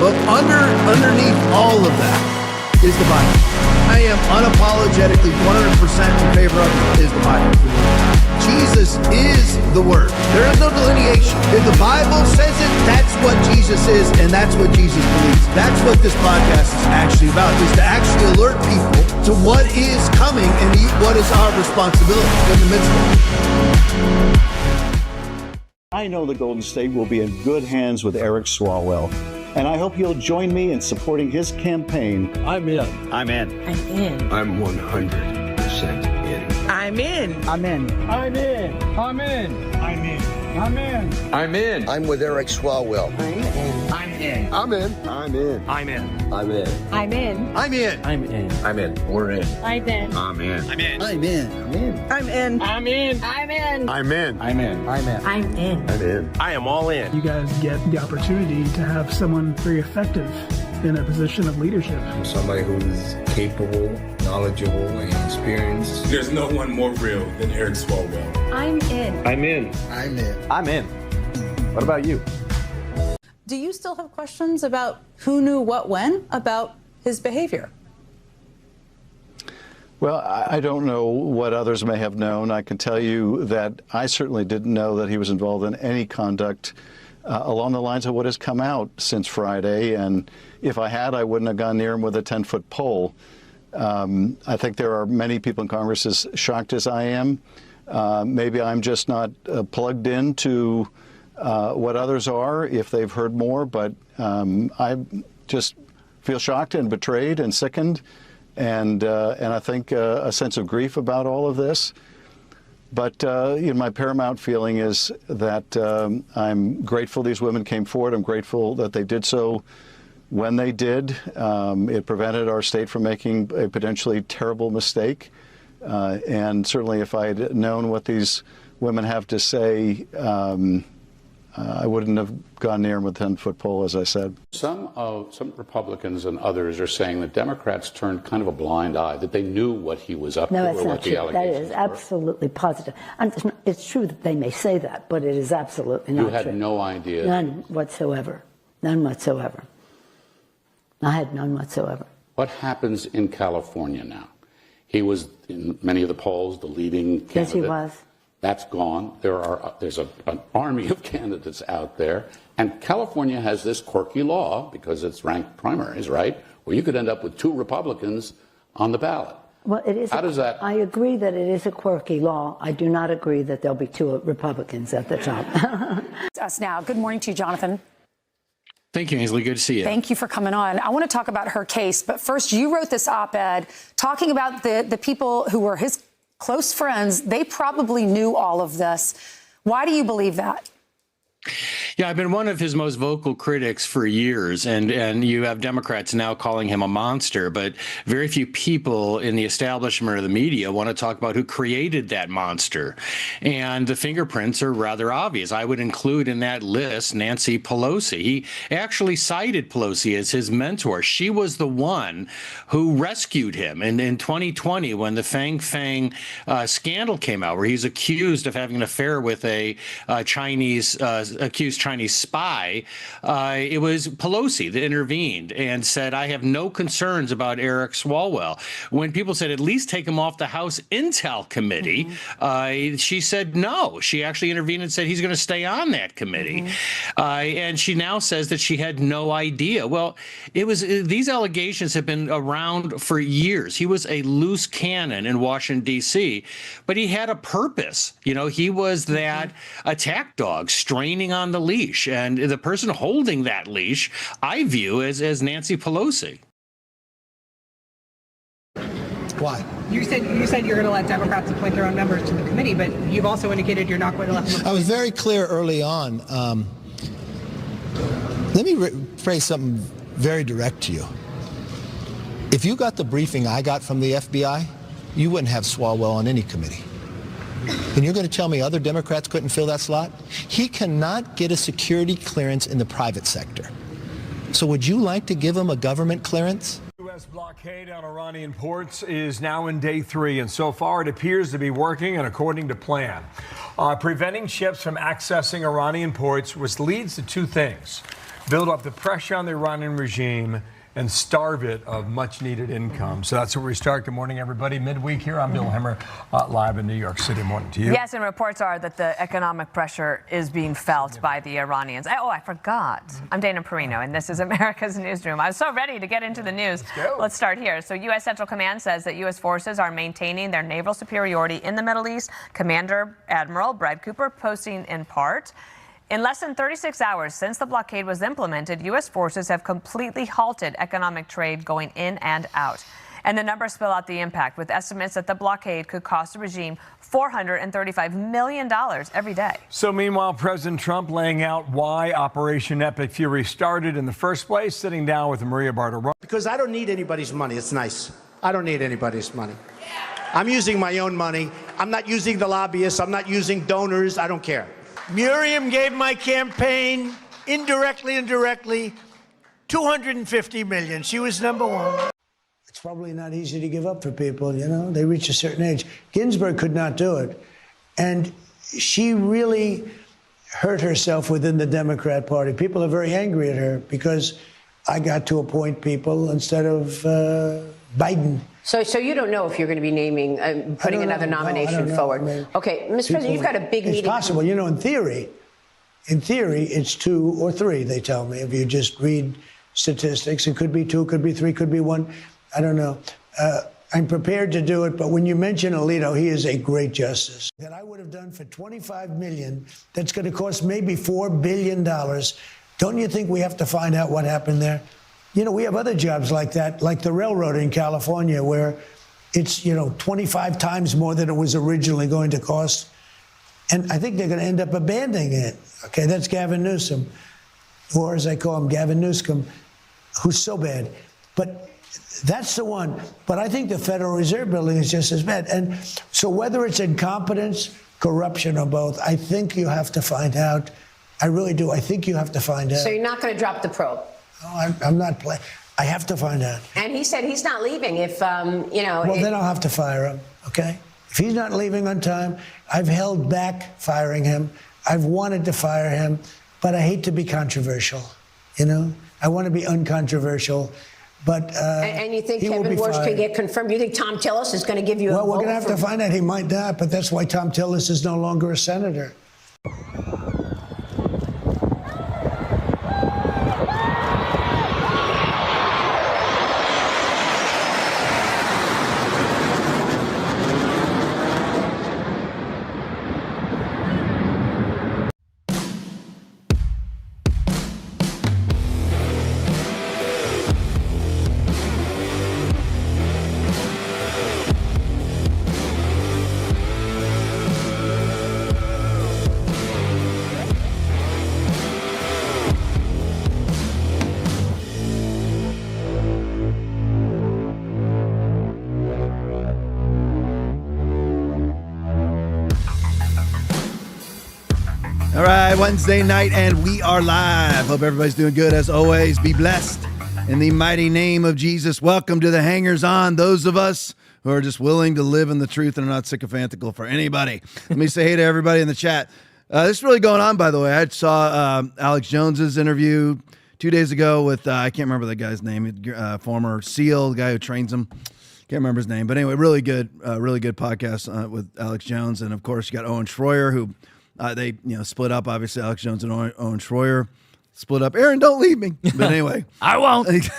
But underneath all of that is the Bible. I am unapologetically 100% in favor of is the Bible. Jesus is the Word. There is no delineation. If the Bible says it, that's what Jesus is, and that's what Jesus believes. That's what this podcast is actually about, is to actually alert people to what is coming and what is our responsibility in the midst of it. I know the Golden State will be in good hands with Eric Swalwell, and I hope you'll join me in supporting his campaign. I'm in. I'm in. I'm in. I'm 100% in. I'm in. I'm in. I'm in. I'm in. I'm in. I'm in. I'm in. I'm with Eric Swalwell. I'm in. I'm in. I'm in. I'm in. I'm in. I'm in. I'm in. I'm in. I'm in. I'm in. We're in. I'm in. I'm in. I'm in. I'm in. I'm in. I'm in. I'm in. I'm in. I'm in. I'm in. I'm in. I'm in. I'm in. I am all in. You guys get the opportunity to have someone very effective in a position of leadership. Somebody who's capable, knowledgeable, and experienced. There's no one more real than Eric Swalwell. I'm in. I'm in. I'm in. I'm in. What about you? Do you still have questions about who knew what when about his behavior? Well, I don't know what others may have known. I can tell you that I certainly didn't know that he was involved in any conduct along the lines of what has come out since Friday. And if I had, I wouldn't have gone near him with a 10-foot pole. I think there are many people in Congress as shocked as I am. Maybe I'm just not plugged into what others are, if they've heard more, but I just feel shocked and betrayed and sickened, and I think a sense of grief about all of this. But my paramount feeling is that I'm grateful these women came forward. I'm grateful that they did so when they did. It prevented our state from making a potentially terrible mistake. And certainly if I had known what these women have to say, I wouldn't have gone near him with a 10-foot pole, as I said. Some Republicans and others are saying that Democrats turned kind of a blind eye, that they knew what he was up to or what the allegations were. That is absolutely positive. It's true that they may say that, but it is absolutely not true. You had no idea? None whatsoever. None whatsoever. I had none whatsoever. What happens in California now? He was in many of the polls, the leading candidate. Yes, he was. That's gone. There's an army of candidates out there. And California has this quirky law, because it's ranked primaries, right, where you could end up with 2 Republicans on the ballot. Well, it is. How does that? I agree that it is a quirky law. I do not agree that there'll be 2 Republicans at the top. It's us now. Good morning to you, Jonathan. Thank you, Ainsley. Good to see you. Thank you for coming on. I want to talk about her case, but first, you wrote this op-ed talking about the people who were his close friends. They probably knew all of this. Why do you believe that? Yeah, I've been one of his most vocal critics for years, and you have Democrats now calling him a monster, but very few people in the establishment or the media want to talk about who created that monster. And the fingerprints are rather obvious. I would include in that list Nancy Pelosi. He actually cited Pelosi as his mentor. She was the one who rescued him. And in 2020, when the Fang scandal came out, where he's accused of having an affair with a accused Chinese spy, it was Pelosi that intervened and said, I have no concerns about Eric Swalwell. When people said, at least take him off the House Intel Committee, she said no. She actually intervened and said he's going to stay on that committee. And she now says that she had no idea. Well, these allegations have been around for years. He was a loose cannon in Washington, D.C., but he had a purpose. He was that attack dog straining on the leash, and the person holding that leash I view as Nancy Pelosi. Why? You said you're going to let Democrats appoint their own members to the committee, but you've also indicated you're not going to let them. I was very clear early on. Let me phrase something very direct to you. If you got the briefing I got from the FBI, you wouldn't have Swalwell on any committee. And you're going to tell me other Democrats couldn't fill that slot? He cannot get a security clearance in the private sector. So would you like to give him a government clearance? U.S. blockade on Iranian ports is now in day 3, and so far it appears to be working and according to plan. Preventing ships from accessing Iranian ports, which leads to 2 things. build up the pressure on the Iranian regime, and starve it of much-needed income. So that's where we start. Good morning, everybody. Midweek here. I'm Bill Hemmer, live in New York City. Morning to you. Yes, and reports are that the economic pressure is being felt by the Iranians. I forgot. I'm Dana Perino, and this is America's Newsroom. I was so ready to get into the news. Let's start here. So U.S. Central Command says that U.S. forces are maintaining their naval superiority in the Middle East. Commander Admiral Brad Cooper posting in part, in less than 36 hours since the blockade was implemented, U.S. forces have completely halted economic trade going in and out. And the numbers spell out the impact, with estimates that the blockade could cost the regime $435 million every day. So meanwhile, President Trump laying out why Operation Epic Fury started in the first place, sitting down with Maria Bartiromo. Because I don't need anybody's money. It's nice. I don't need anybody's money. I'm using my own money. I'm not using the lobbyists. I'm not using donors. I don't care. Miriam gave my campaign, indirectly and directly, $250 million. She was number one. It's probably not easy to give up for people, you know. They reach a certain age. Ginsburg could not do it. And she really hurt herself within the Democrat Party. People are very angry at her because I got to appoint people instead of Biden. So you don't know if you're going to be naming, putting another nomination forward. I mean, okay, Mr. President, you've got a big meeting. It's possible. You know, in theory, it's 2 or 3, they tell me. If you just read statistics, it could be 2, could be 3, could be 1. I don't know. I'm prepared to do it, but when you mention Alito, he is a great justice. That I would have done for $25 million, that's going to cost maybe $4 billion. Don't you think we have to find out what happened there? You know, we have other jobs like that, like the railroad in California, where it's, 25 times more than it was originally going to cost. And I think they're going to end up abandoning it. Okay, that's Gavin Newsom, or as I call him, Gavin Newscomb, who's so bad. But that's the one. But I think the Federal Reserve building is just as bad. And so whether it's incompetence, corruption, or both, I think you have to find out. I really do. I think you have to find out. So you're not going to drop the probe? No, I'm not playing. I have to find out. And he said he's not leaving if, Well, then I'll have to fire him, okay? If he's not leaving on time, I've held back firing him. I've wanted to fire him, but I hate to be controversial, I want to be uncontroversial, but and you think Kevin Warsh can get confirmed? You think Tom Tillis is going to give you a vote? Well, we're going to have to find out. He might not, but that's why Tom Tillis is no longer a senator. All right, Wednesday night, and we are live. Hope everybody's doing good as always. Be blessed in the mighty name of Jesus. Welcome to the Hangers On, those of us who are just willing to live in the truth and are not sycophantical for anybody. Let me say hey to everybody in the chat. This is really going on, by the way. I saw Alex Jones's interview 2 days ago with, I can't remember the guy's name, former SEAL, the guy who trains him. Can't remember his name. But anyway, really good podcast with Alex Jones. And, of course, you got Owen Schroyer, who they split up. Obviously, Alex Jones and Owen Schroyer split up. Aaron, don't leave me. But anyway. I won't.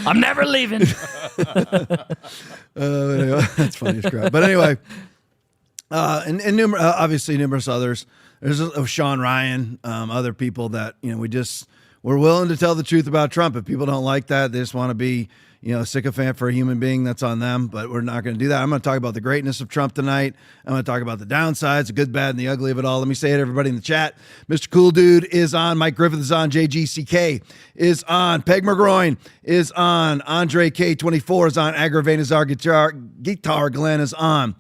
I'm never leaving. Anyway, that's funny as crap. But anyway, and obviously numerous others. There's Sean Ryan, other people that, we're willing to tell the truth about Trump. If people don't like that, they just want to be, a sycophant for a human being, that's on them. But we're not going to do that. I'm going to talk about the greatness of Trump tonight. I'm going to talk about the downsides, the good, bad, and the ugly of it all. Let me say it to everybody in the chat. Mr. Cool Dude is on. Mike Griffith is on. JGCK is on. Peg McGroin is on. Andre K24 is on. Aggravanazar Guitar Glenn is on.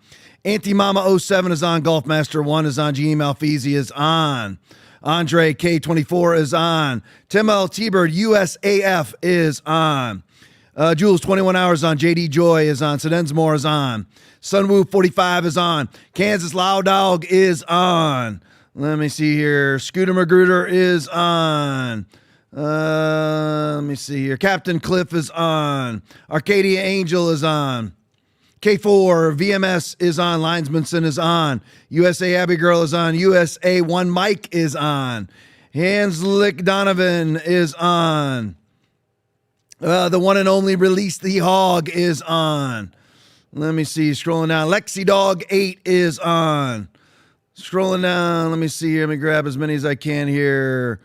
Anti-Mama 07 is on. Golfmaster 1 is on. G.E. Malfeasy is on. Andre K24 is on. Tim L. T-Bird USAF is on. Jules 21 Hours on. JD Joy is on. Sedensmore is on. Sunwoo 45 is on. Kansas Loud Dog is on. Let me see here. Scooter Magruder is on. Let me see here. Captain Cliff is on. Arcadia Angel is on. K4 VMS is on. Linesmanson is on. USA Abbey Girl is on. USA One Mike is on. Hanslick Donovan is on. The one and only Release the Hog is on. Let me see. Scrolling down. Lexi Dog 8 is on. Scrolling down. Let me see here. Let me grab as many as I can here.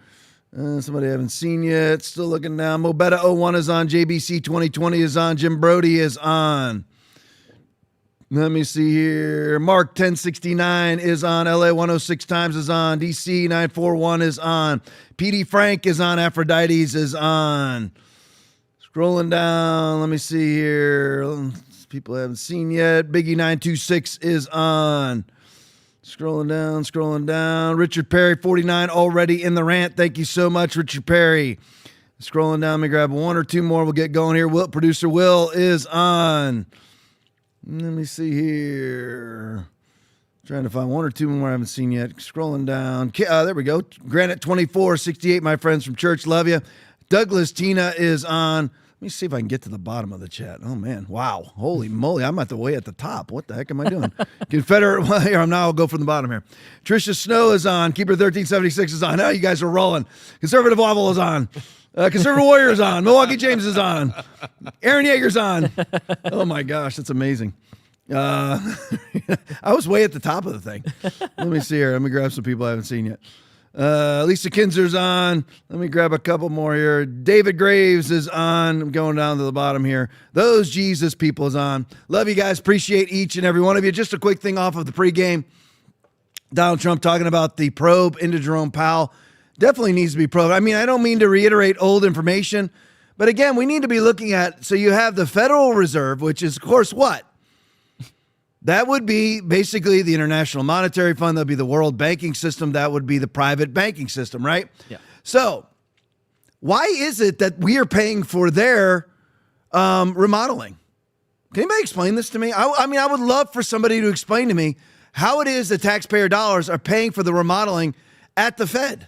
Somebody I haven't seen yet. Still looking down. Mobetta 01 is on. JBC 2020 is on. Jim Brody is on. Let me see here. Mark 1069 is on. LA 106 Times is on. DC 941 is on. PD Frank is on. Aphrodite's is on. Scrolling down. Let me see here. People I haven't seen yet. Biggie 926 is on. Scrolling down. Richard Perry 49 already in the rant. Thank you so much, Richard Perry. Scrolling down. Let me grab one or two more. We'll get going here. Producer Will is on. Let me see here. Trying to find one or two more I haven't seen yet. Scrolling down. There we go. Granite 2468, my friends from church. Love you. Douglas Tina is on. Let me see if I can get to the bottom of the chat. Oh, man. Wow. Holy moly. I'm at the way at the top. What the heck am I doing? Confederate. Well, here, now I'll go from the bottom here. Tricia Snow is on. Keeper 1376 is on. Now you guys are rolling. Conservative Waffle is on. Conservative Warrior is on. Milwaukee James is on. Aaron Yeager's on. Oh, my gosh. That's amazing. I was way at the top of the thing. Let me see here. Let me grab some people I haven't seen yet. Lisa Kinzer's on. Let me grab a couple more here. David Graves is on. I'm going down to the bottom here. Those Jesus people is on. Love you guys. Appreciate each and every one of you. Just a quick thing off of the pregame. Donald Trump talking about the probe into Jerome Powell. Definitely needs to be probed. I mean, I don't mean to reiterate old information, but again, we need to be looking at, so you have the Federal Reserve, which is, of course, what? That would be basically the International Monetary Fund. That would be the world banking system. That would be the private banking system, right? Yeah. So why is it that we are paying for their remodeling? Can anybody explain this to me? I mean, I would love for somebody to explain to me how it is that taxpayer dollars are paying for the remodeling at the Fed.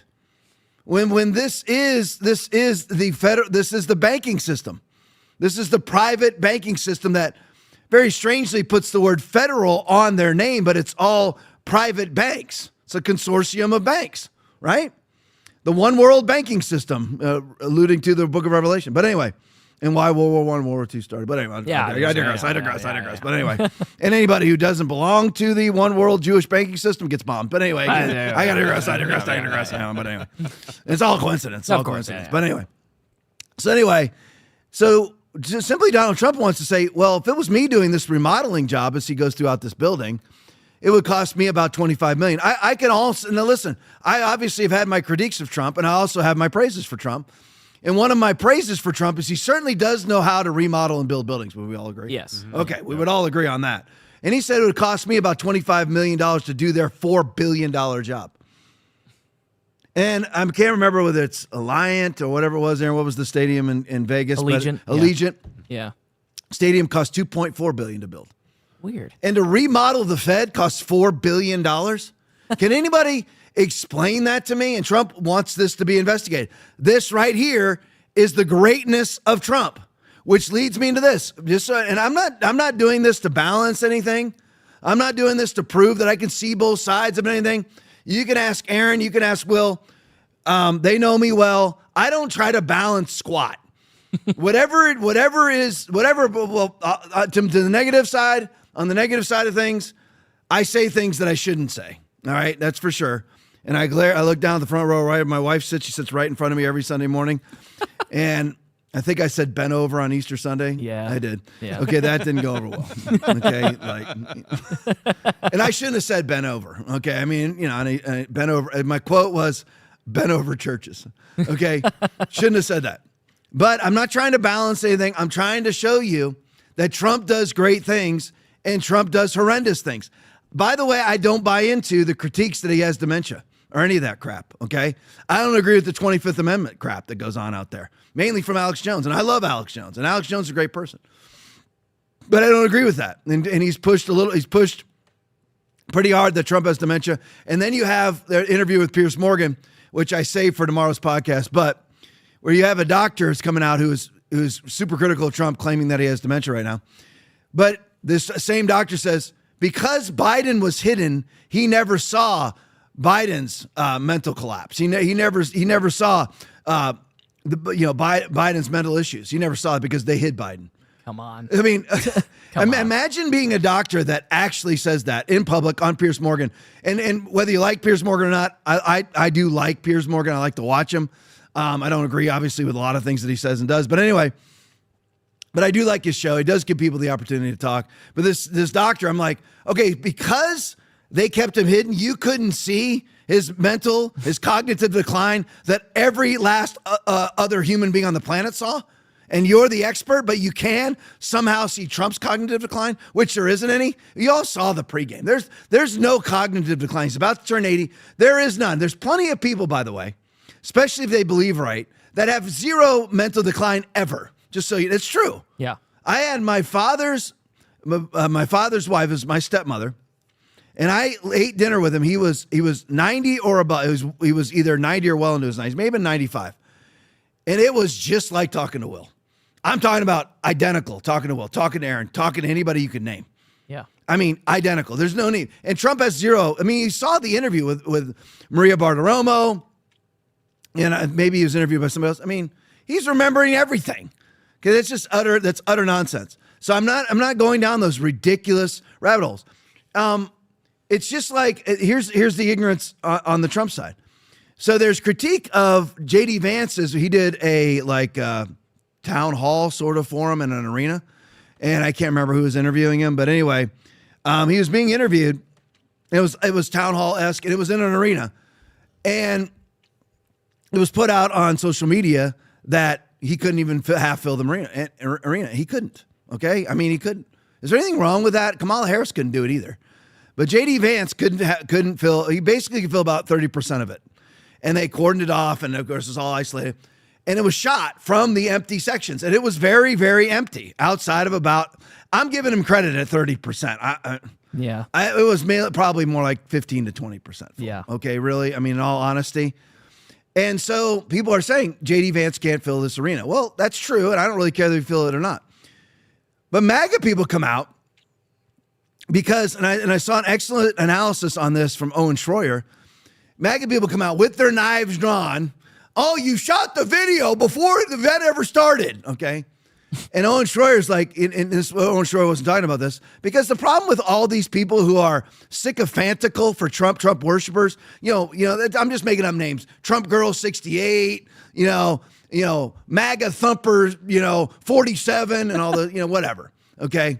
When this is the banking system. This is the private banking system that very strangely puts the word federal on their name, but it's all private banks. It's a consortium of banks, right? The one world banking system, alluding to the book of Revelation. But anyway, and why World War I and World War II started. But anyway, I digress. But anyway, and anybody who doesn't belong to the one world Jewish banking system gets bombed. But anyway, I got to digress. But anyway, it's all coincidence. All coincidence. But anyway, so just simply Donald Trump wants to say, well, if it was me doing this remodeling job as he goes throughout this building, it would cost me about $25 million. I can also, now listen, I obviously have had my critiques of Trump, and I also have my praises for Trump. And one of my praises for Trump is he certainly does know how to remodel and build buildings. Would we all agree? Yes. Mm-hmm. Okay, we would all agree on that. And he said it would cost me about $25 million to do their $4 billion job. And I can't remember whether it's Alliant or whatever it was there. What was the stadium in Vegas? Allegiant. Allegiant. Yeah. Stadium cost $2.4 billion to build. Weird. And to remodel the Fed costs $4 billion. Can anybody explain that to me? And Trump wants this to be investigated. This right here is the greatness of Trump, which leads me into this. And I'm not doing this to balance anything. I'm not doing this to prove that I can see both sides of anything. You can ask Aaron. You can ask Will. They know me well. I don't try to balance squat. whatever. Well, to the negative side, on the negative side of things, I say things that I shouldn't say. All right, that's for sure. And I look down at the front row, right where my wife sits. She sits right in front of me every Sunday morning. And I think I said bent over on Easter Sunday. Yeah. I did. Yeah. Okay, that didn't go over well. Okay, and I shouldn't have said bent over. Okay, I mean, and bent over. And my quote was bent over churches. Okay, shouldn't have said that. But I'm not trying to balance anything. I'm trying to show you that Trump does great things and Trump does horrendous things. By the way, I don't buy into the critiques that he has dementia or any of that crap, okay? I don't agree with the 25th Amendment crap that goes on out there, mainly from Alex Jones. And I love Alex Jones, and Alex Jones is a great person. But I don't agree with that. And he's pushed pretty hard that Trump has dementia. And then you have their interview with Piers Morgan, which I saved for tomorrow's podcast, but where you have a doctor who's coming out who's super critical of Trump, claiming that he has dementia right now. But this same doctor says, because Biden was hidden, he never saw Biden's mental collapse. He never saw Biden's mental issues. He never saw it because they hid Biden. Come on. I mean, imagine being a doctor that actually says that in public on Piers Morgan. And whether you like Piers Morgan or not, I do like Piers Morgan. I like to watch him. I don't agree, obviously, with a lot of things that he says and does. But anyway, but I do like his show. He does give people the opportunity to talk. But this doctor, I'm like, okay, because they kept him hidden, you couldn't see his cognitive decline that every last other human being on the planet saw? And you're the expert, but you can somehow see Trump's cognitive decline, which there isn't any. You all saw the pregame. There's no cognitive decline. He's about to turn 80. There is none. There's plenty of people, by the way, especially if they believe right, that have zero mental decline ever. Just so it's true. Yeah. I had my father's wife is my stepmother, and I ate dinner with him. He was 90 or above. He was either 90 or well into his 90s, maybe 95. And it was just like talking to Will. I'm talking about identical, talking to Will, talking to Aaron, talking to anybody you could name. Yeah. I mean, identical. There's no need. And Trump has zero. I mean, you saw the interview with Maria Bartiromo, and maybe he was interviewed by somebody else. I mean, he's remembering everything. Okay, that's utter nonsense. So I'm not going down those ridiculous rabbit holes. It's just like, here's the ignorance on the Trump side. So there's critique of J.D. Vance's. He did a town hall sort of forum in an arena, and I can't remember who was interviewing him, but anyway, he was being interviewed. It was town hall-esque, and it was in an arena, and it was put out on social media that he couldn't even half fill the arena. He couldn't. Okay, I mean, he couldn't. Is there anything wrong with that? Kamala Harris couldn't do it either, but J.D. Vance couldn't fill. He basically could fill about 30% of it. And they cordoned it off, and of course, it's all isolated. And it was shot from the empty sections. And it was very, very empty outside of I'm giving him credit at 30%. Yeah. It was probably more like 15 to 20%. Yeah. Okay, really? I mean, in all honesty. And so people are saying J.D. Vance can't fill this arena. Well, that's true, and I don't really care if they fill it or not. But MAGA people come out because, and I saw an excellent analysis on this from Owen Schroyer. MAGA people come out with their knives drawn. Oh, you shot the video before the event ever started. Okay. And Owen Schroyer's like, Owen Schroyer wasn't talking about this, because the problem with all these people who are sycophantical for Trump worshipers, I'm just making up names. Trump Girl 68, MAGA Thumper, 47 and all the, whatever. Okay.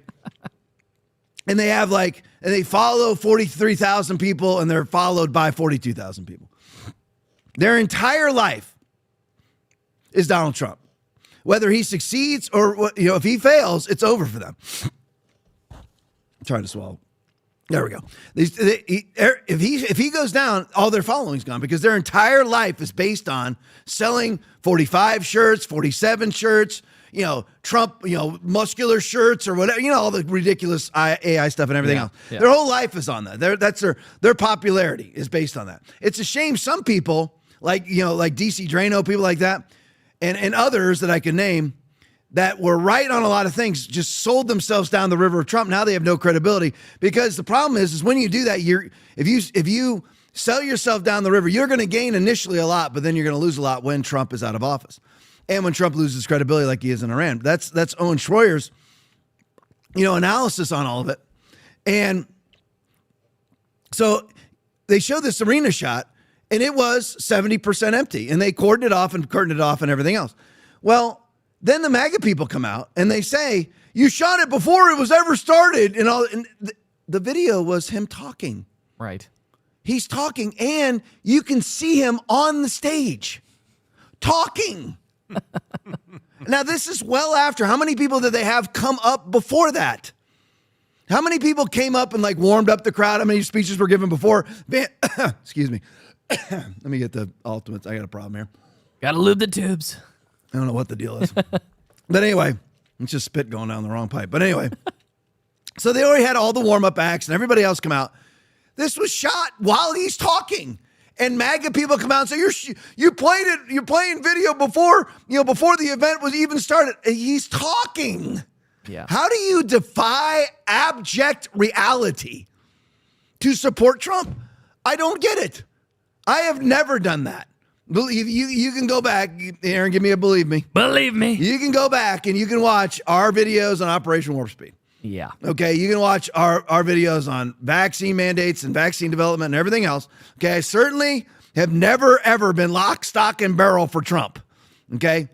And they have and they follow 43,000 people, and they're followed by 42,000 people. Their entire life is Donald Trump. Whether he succeeds or, if he fails, it's over for them. I'm trying to swallow. There we go. If he goes down, all their following's gone, because their entire life is based on selling 45 shirts, 47 shirts, Trump, muscular shirts or whatever, all the ridiculous AI stuff and everything else. Yeah. Their whole life is on that. That's their popularity is based on that. It's a shame some people like DC Drano, people like that, and others that I can name that were right on a lot of things just sold themselves down the river of Trump. Now they have no credibility, because the problem is when you do that, if you sell yourself down the river, you're going to gain initially a lot, but then you're going to lose a lot when Trump is out of office. And when Trump loses credibility like he is in Iran. That's Owen Schroyer's, analysis on all of it. And so they show this arena shot, and it was 70% empty, and they cordoned it off and everything else. Well, then the MAGA people come out and they say, you shot it before it was ever started, and all. And the video was him talking. Right. He's talking, and you can see him on the stage talking. Now, this is well after. How many people did they have come up before that? How many people came up and warmed up the crowd? How many speeches were given before? Excuse me. Let me get the ultimates. I got a problem here. Gotta lube the tubes. I don't know what the deal is. But anyway, it's just spit going down the wrong pipe. But anyway, so they already had all the warm-up acts and everybody else come out. This was shot while he's talking. And MAGA people come out and say, you're playing video before the event was even started. He's talking. Yeah. How do you defy abject reality to support Trump? I don't get it. I have never done that. You can go back, Aaron, give me a believe me. Believe me. You can go back and you can watch our videos on Operation Warp Speed. Yeah. Okay, you can watch our videos on vaccine mandates and vaccine development and everything else. Okay, I certainly have never, ever been lock, stock, and barrel for Trump. Okay?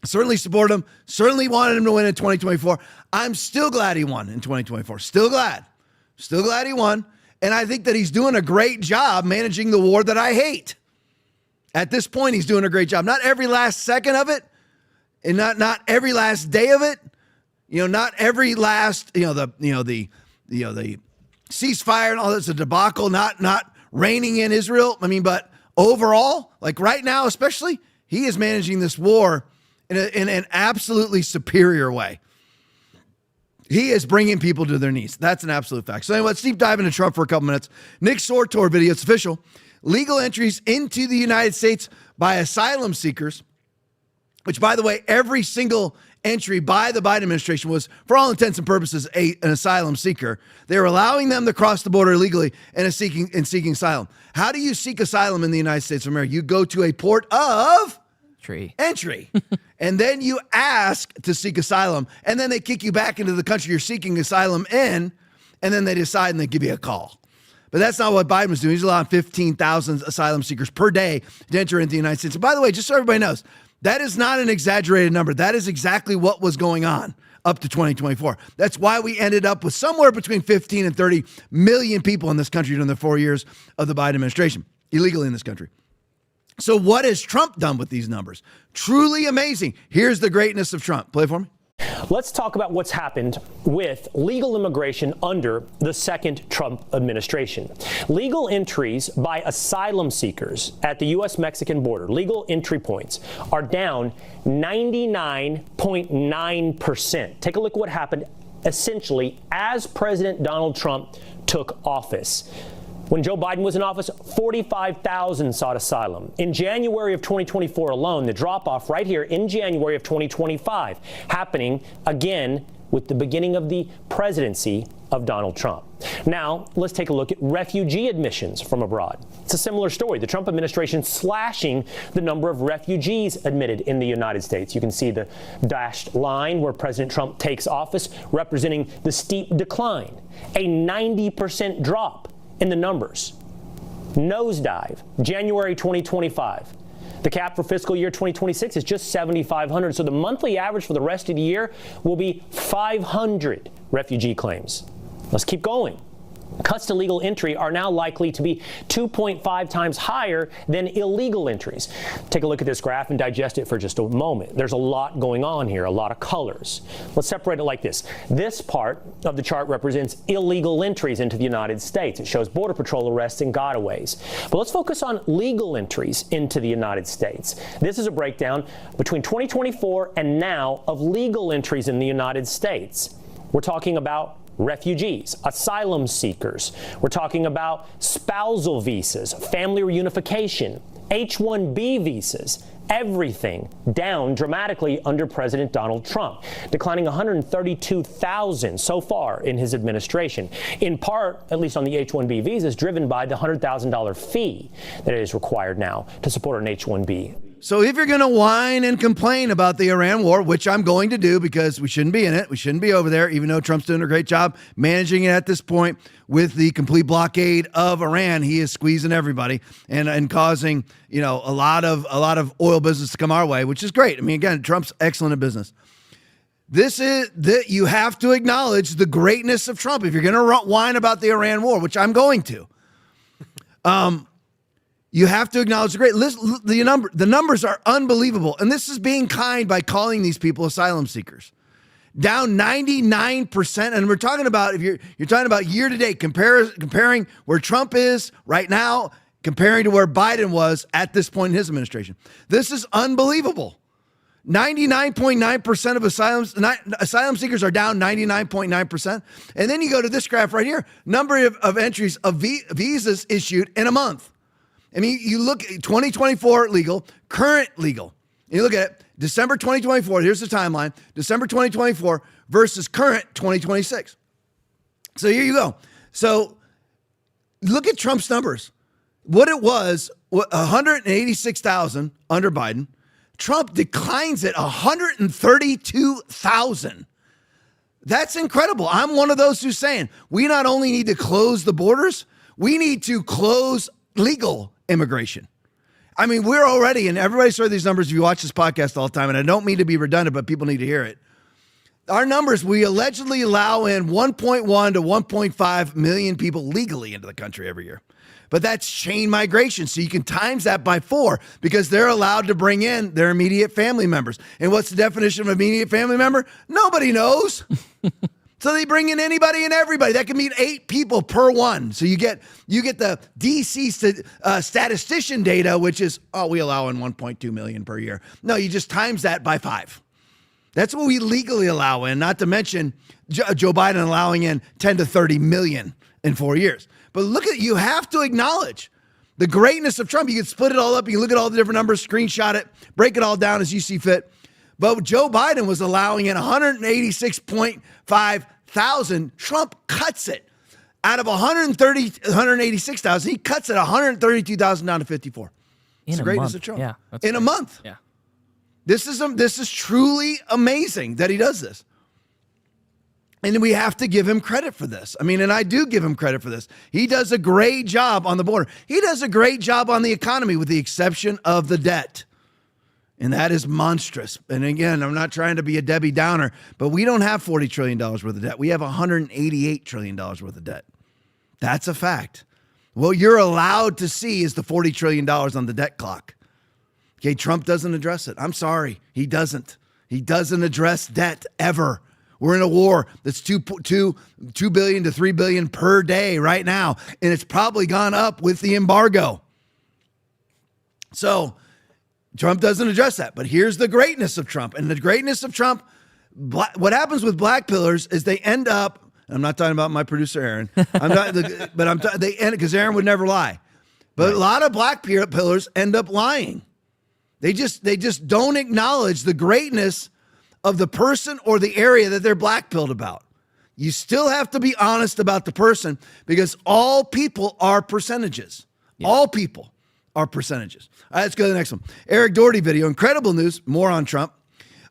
Certainly support him. Certainly wanted him to win in 2024. I'm still glad he won in 2024. Still glad. Still glad he won. And I think that he's doing a great job managing the war that I hate. At this point, he's doing a great job. Not every last second of it, and not every last day of it. Not every last, the ceasefire and all that's a debacle. Not reigning in Israel. But overall, like right now, especially, he is managing this war in an absolutely superior way. He is bringing people to their knees. That's an absolute fact. So anyway, let's deep dive into Trump for a couple minutes. Nick Sortor video, it's official. Legal entries into the United States by asylum seekers, which, by the way, every single entry by the Biden administration was, for all intents and purposes, an asylum seeker. They were allowing them to cross the border illegally and seeking asylum. How do you seek asylum in the United States of America? You go to a port of entry. And then you ask to seek asylum, and then they kick you back into the country you're seeking asylum in, and then they decide and they give you a call. But that's not what Biden was doing. He's allowing 15,000 asylum seekers per day to enter into the United States. And by the way, just so everybody knows, that is not an exaggerated number. That is exactly what was going on up to 2024. That's why we ended up with somewhere between 15 and 30 million people in this country during the 4 years of the Biden administration, illegally in this country. So what has Trump done with these numbers? Truly amazing. Here's the greatness of Trump. Play for me. Let's talk about what's happened with legal immigration under the second Trump administration. Legal entries by asylum seekers at the U.S.-Mexican border, legal entry points, are down 99.9%. Take a look at what happened essentially as President Donald Trump took office. When Joe Biden was in office, 45,000 sought asylum. In January of 2024 alone, the drop-off right here in January of 2025, happening again with the beginning of the presidency of Donald Trump. Now, let's take a look at refugee admissions from abroad. It's a similar story. The Trump administration slashing the number of refugees admitted in the United States. You can see the dashed line where President Trump takes office, representing the steep decline, a 90% drop in the numbers. Nosedive, January 2025. The cap for fiscal year 2026 is just 7,500. So the monthly average for the rest of the year will be 500 refugee claims. Let's keep going. Cuts to legal entry are now likely to be 2.5 times higher than illegal entries. Take a look at this graph and digest it for just a moment. There's a lot going on here, a lot of colors. Let's separate it like this. This part of the chart represents illegal entries into the United States. It shows Border Patrol arrests and gotaways. But let's focus on legal entries into the United States. This is a breakdown between 2024 and now of legal entries in the United States. We're talking about refugees, asylum seekers. We're talking about spousal visas, family reunification, H-1B visas, everything down dramatically under President Donald Trump, declining 132,000 so far in his administration, in part, at least on the H-1B visas, driven by the $100,000 fee that is required now to support an H-1B. So if you're going to whine and complain about the Iran war, which I'm going to do because we shouldn't be in it, we shouldn't be over there, even though Trump's doing a great job managing it at this point with the complete blockade of Iran, he is squeezing everybody and causing, a lot of oil business to come our way, which is great. I mean, again, Trump's excellent at business. You have to acknowledge the greatness of Trump if you're going to whine about the Iran war, which I'm going to. You have to acknowledge the numbers are unbelievable. And this is being kind by calling these people asylum seekers. Down 99%. And we're talking about, if you're talking about year to date, comparing where Trump is right now, comparing to where Biden was at this point in his administration. This is unbelievable. 99.9% of asylum seekers are down 99.9%. And then you go to this graph right here, number of entries of visas issued in a month. I mean, you look at 2024 legal, current legal. You look at it, December 2024, here's the timeline, December 2024 versus current 2026. So here you go. So look at Trump's numbers. What it was, 186,000 under Biden. Trump declines at 132,000. That's incredible. I'm one of those who's saying we not only need to close the borders, we need to close legal immigration. I mean, we're already, and everybody's heard these numbers if you watch this podcast all the time, and I don't mean to be redundant, but people need to hear it. Our numbers, we allegedly allow in 1.1 to 1.5 million people legally into the country every year. But that's chain migration. So you can times that by 4 because they're allowed to bring in their immediate family members. And what's the definition of immediate family member? Nobody knows. So they bring in anybody and everybody. That can mean 8 people per one. So you get the DC statistician data, which is, we allow in 1.2 million per year. No, you just times that by 5. That's what we legally allow in, not to mention Joe Biden allowing in 10 to 30 million in 4 years. But look at, you have to acknowledge the greatness of Trump. You can split it all up. You can look at all the different numbers, screenshot it, break it all down as you see fit. But Joe Biden was allowing in 186.5 thousand. Trump cuts it. Out of 186,000, he cuts it 132,000 down to 54. It's the greatness of Trump. Yeah, in a month. Yeah. This is truly amazing that he does this. And we have to give him credit for this. I mean, and I do give him credit for this. He does a great job on the border. He does a great job on the economy with the exception of the debt. And that is monstrous. And again, I'm not trying to be a Debbie Downer, but we don't have $40 trillion worth of debt. We have $188 trillion worth of debt. That's a fact. What you're allowed to see is the $40 trillion on the debt clock. Okay, Trump doesn't address it. I'm sorry. He doesn't. He doesn't address debt ever. We're in a war that's 2 billion to 3 billion per day right now, and it's probably gone up with the embargo. So Trump doesn't address that. But here's the greatness of Trump. And the greatness of Trump, what happens with black pillars is they end up, I'm not talking about my producer, Aaron, they end because Aaron would never lie. But right. A lot of black pillars end up lying. They just don't acknowledge the greatness of the person or the area that they're black-pilled about. You still have to be honest about the person because all people are percentages. Yeah. All people are percentages. All right, let's go to the next one. Eric Doherty video. Incredible news. More on Trump.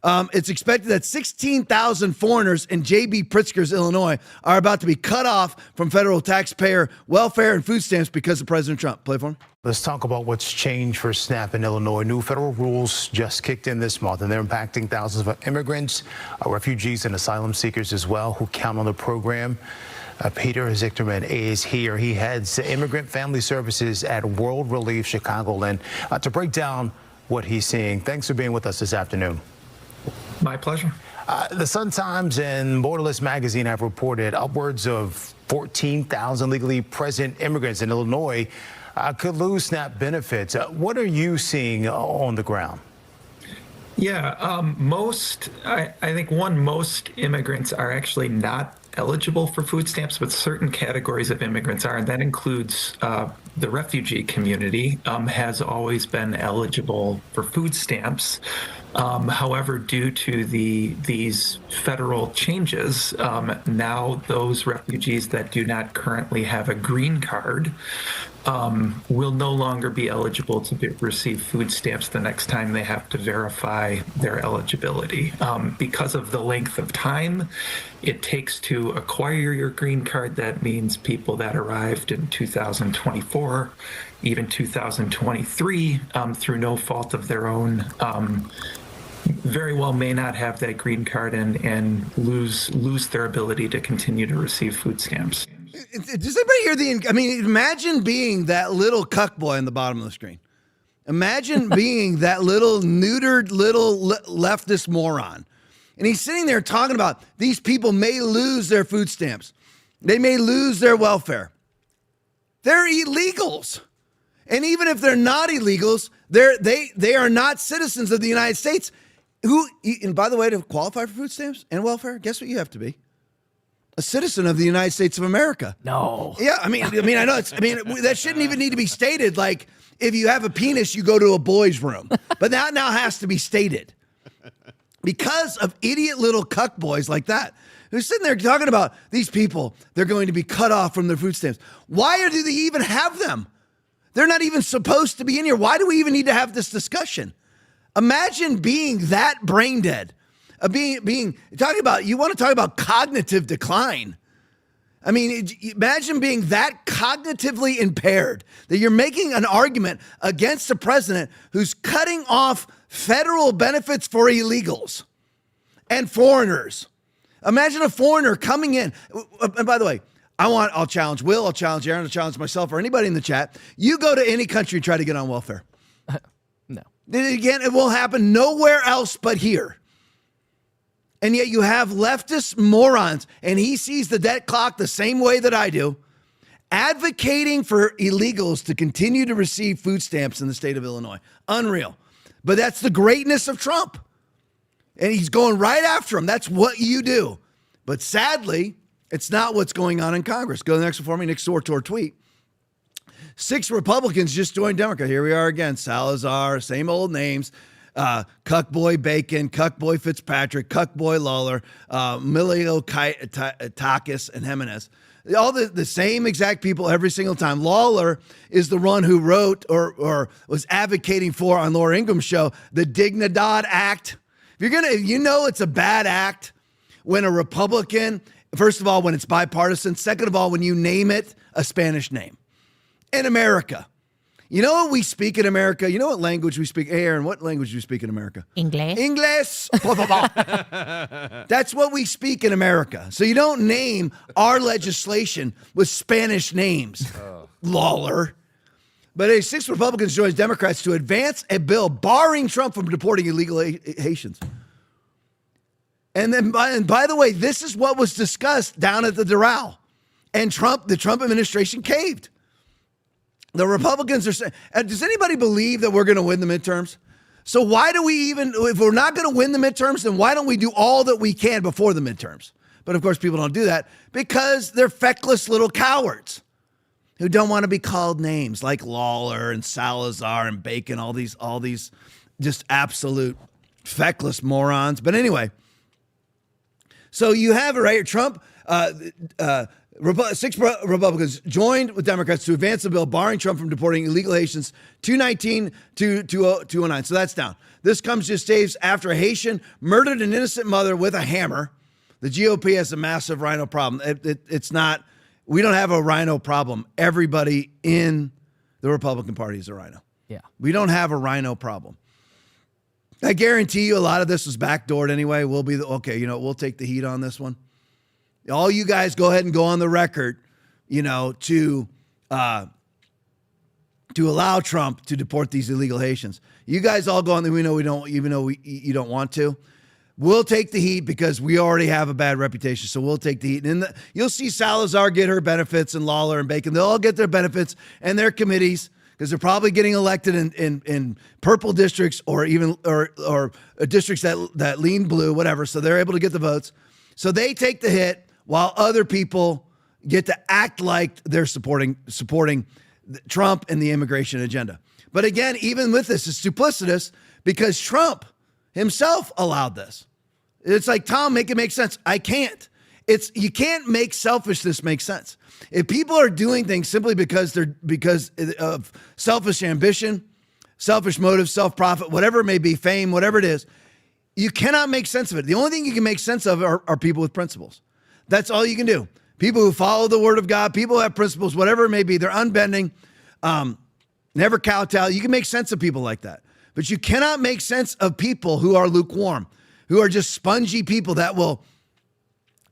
It's expected that 16,000 foreigners in J.B. Pritzker's Illinois are about to be cut off from federal taxpayer welfare and food stamps because of President Trump. Play for me. Let's talk about what's changed for SNAP in Illinois. New federal rules just kicked in this month, and they're impacting thousands of immigrants, refugees, and asylum seekers as well who count on the program. Peter Zichterman is here. He heads Immigrant Family Services at World Relief Chicagoland to break down what he's seeing. Thanks for being with us this afternoon. My pleasure. The Sun-Times and Borderless Magazine have reported upwards of 14,000 legally present immigrants in Illinois could lose SNAP benefits. What are you seeing on the ground? Yeah, most immigrants are actually not eligible for food stamps, but certain categories of immigrants are, and that includes the refugee community has always been eligible for food stamps. However, due to these federal changes, now those refugees that do not currently have a green card will no longer be eligible to receive food stamps the next time they have to verify their eligibility. Because of the length of time it takes to acquire your green card, that means people that arrived in 2024, even 2023, through no fault of their own, very well may not have that green card and lose their ability to continue to receive food stamps. Does anybody hear imagine being that little cuck boy on the bottom of the screen. Imagine being that little neutered little leftist moron. And he's sitting there talking about these people may lose their food stamps. They may lose their welfare. They're illegals. And even if they're not illegals, they are not citizens of the United States. And by the way, to qualify for food stamps and welfare, guess what you have to be? A citizen of the United States of America. No. Yeah, I mean, I know that shouldn't even need to be stated. Like, if you have a penis, you go to a boys' room. But that now has to be stated because of idiot little cuck boys like that who's sitting there talking about these people. They're going to be cut off from their food stamps. Why do they even have them? They're not even supposed to be in here. Why do we even need to have this discussion? Imagine being that brain dead. You want to talk about cognitive decline. I mean, imagine being that cognitively impaired that you're making an argument against a president who's cutting off federal benefits for illegals and foreigners. Imagine a foreigner coming in. And by the way, I'll challenge Will, I'll challenge Aaron, I'll challenge myself or anybody in the chat. You go to any country and try to get on welfare. No. Again, it will happen nowhere else but here. And yet you have leftist morons, and he sees the debt clock the same way that I do, advocating for illegals to continue to receive food stamps in the state of Illinois. Unreal. But that's the greatness of Trump. And he's going right after him. That's what you do. But sadly, it's not what's going on in Congress. Go to the next one for me, Nick Sortor tweet. 6 Republicans just joined Democrat. Here we are again. Salazar, same old names. Cuckboy Bacon, Cuckboy Fitzpatrick, Cuckboy Lawler, Miliotakis, and Jimenez. All the same exact people every single time. Lawler is the one who wrote or was advocating for on Laura Ingram's show, the Dignidad Act. It's a bad act when a Republican, first of all, when it's bipartisan. Second of all, when you name it a Spanish name. In America. You know what we speak in America? You know what language we speak? Hey, Aaron, what language do you speak in America? Inglés. That's what we speak in America. So you don't name our legislation with Spanish names, Lawler. But 6 Republicans joined Democrats to advance a bill barring Trump from deporting illegal Haitians. And then, by the way, this is what was discussed down at the Doral. And the Trump administration caved. The Republicans are saying, does anybody believe that we're going to win the midterms? So why do we even, if we're not going to win the midterms, then why don't we do all that we can before the midterms? But of course, people don't do that because they're feckless little cowards who don't want to be called names like Lawler and Salazar and Bacon, all these just absolute feckless morons. But anyway, so you have it right here. Trump, 6 Republicans joined with Democrats to advance the bill barring Trump from deporting illegal Haitians 219 to 209. So that's down. This comes just days after a Haitian murdered an innocent mother with a hammer. The GOP has a massive rhino problem. We don't have a rhino problem. Everybody in the Republican Party is a rhino. Yeah. We don't have a rhino problem. I guarantee you a lot of this was backdoored anyway. We'll take the heat on this one. All you guys go ahead and go on the record, to allow Trump to deport these illegal Haitians. You guys all go on there. We know we don't, even though you don't want to. We'll take the heat because we already have a bad reputation. So we'll take the heat. And you'll see Salazar get her benefits and Lawler and Bacon. They'll all get their benefits and their committees because they're probably getting elected in purple districts or even or districts that lean blue, whatever. So they're able to get the votes. So they take the hit while other people get to act like they're supporting Trump and the immigration agenda. But again, even with this, it's duplicitous because Trump himself allowed this. It's like, Tom, make it make sense. I can't. You can't make selfishness make sense. If people are doing things simply because of selfish ambition, selfish motive, self-profit, whatever it may be, fame, whatever it is, you cannot make sense of it. The only thing you can make sense of are people with principles. That's all you can do. People who follow the word of God, people who have principles, whatever it may be, they're unbending, never kowtow. You can make sense of people like that. But you cannot make sense of people who are lukewarm, who are just spongy people that will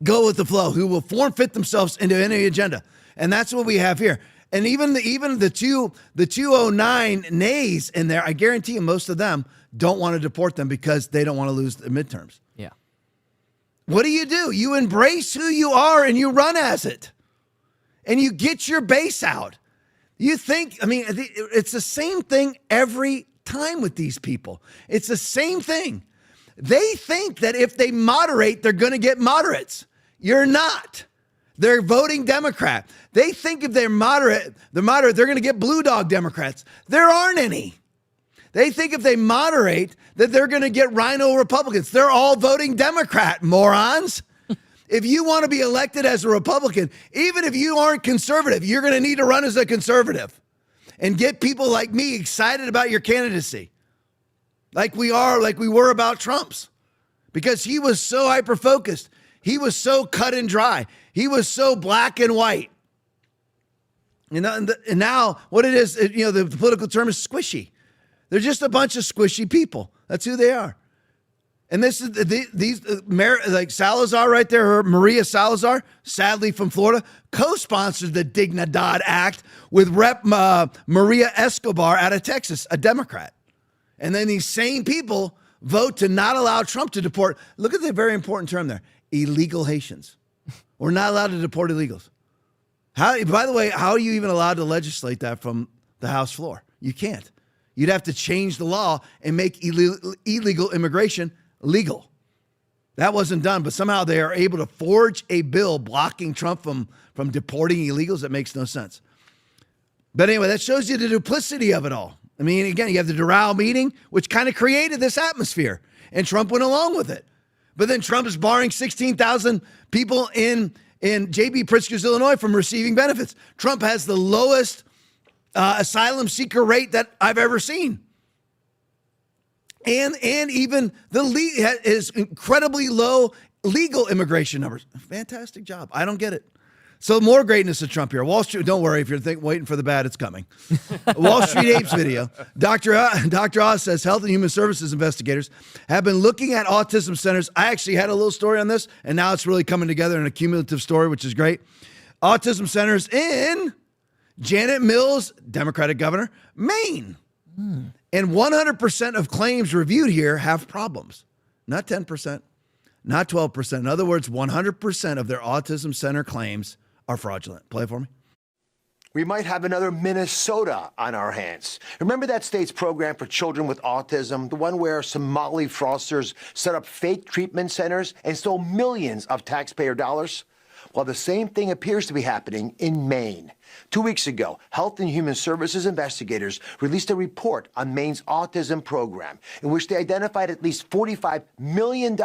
go with the flow, who will form-fit themselves into any agenda. And that's what we have here. And even the 209 nays in there, I guarantee you most of them don't want to deport them because they don't want to lose the midterms. Yeah. What do? You embrace who you are and you run as it. And you get your base out. You think, it's the same thing every time with these people. It's the same thing. They think that if they moderate, they're going to get moderates. You're not. They're voting Democrat. They think if they're moderate, they're going to get blue dog Democrats. There aren't any. They think if they moderate that they're going to get rhino Republicans. They're all voting Democrat, morons. If you want to be elected as a Republican, even if you aren't conservative, you're going to need to run as a conservative and get people like me excited about your candidacy. Like we were about Trump's, because he was so hyper-focused. He was so cut and dry. He was so black and white. You know, and now what it is, the political term is squishy. They're just a bunch of squishy people. That's who they are. And this is like Salazar right there, Maria Salazar, sadly from Florida, co-sponsored the Dignidad Act with Rep. Maria Escobar out of Texas, a Democrat. And then these same people vote to not allow Trump to deport. Look at the very important term there, illegal Haitians. We're not allowed to deport illegals. By the way, how are you even allowed to legislate that from the House floor? You can't. You'd have to change the law and make illegal immigration legal. That wasn't done, but somehow they are able to forge a bill blocking Trump from deporting illegals. That makes no sense. But anyway, that shows you the duplicity of it all. I mean, again, you have the Doral meeting, which kind of created this atmosphere, and Trump went along with it. But then Trump is barring 16,000 people in J.B. Pritzker's Illinois from receiving benefits. Trump has the lowest asylum seeker rate that I've ever seen. And even his incredibly low legal immigration numbers. Fantastic job. I don't get it. So more greatness of Trump here. Wall Street, don't worry if you're waiting for the bad, it's coming. Wall Street Apes video. Dr. Oz says Health and Human Services investigators have been looking at autism centers. I actually had a little story on this, and now it's really coming together in a cumulative story, which is great. Autism centers in Janet Mills, Democratic governor, Maine. And 100% of claims reviewed here have problems. Not 10%, not 12%. In other words, 100% of their autism center claims are fraudulent. Play it for me. We might have another Minnesota on our hands. Remember that state's program for children with autism, the one where Somali fraudsters set up fake treatment centers and stole millions of taxpayer dollars? Well, the same thing appears to be happening in Maine. 2 weeks ago, Health and Human Services investigators released a report on Maine's autism program in which they identified at least $45 million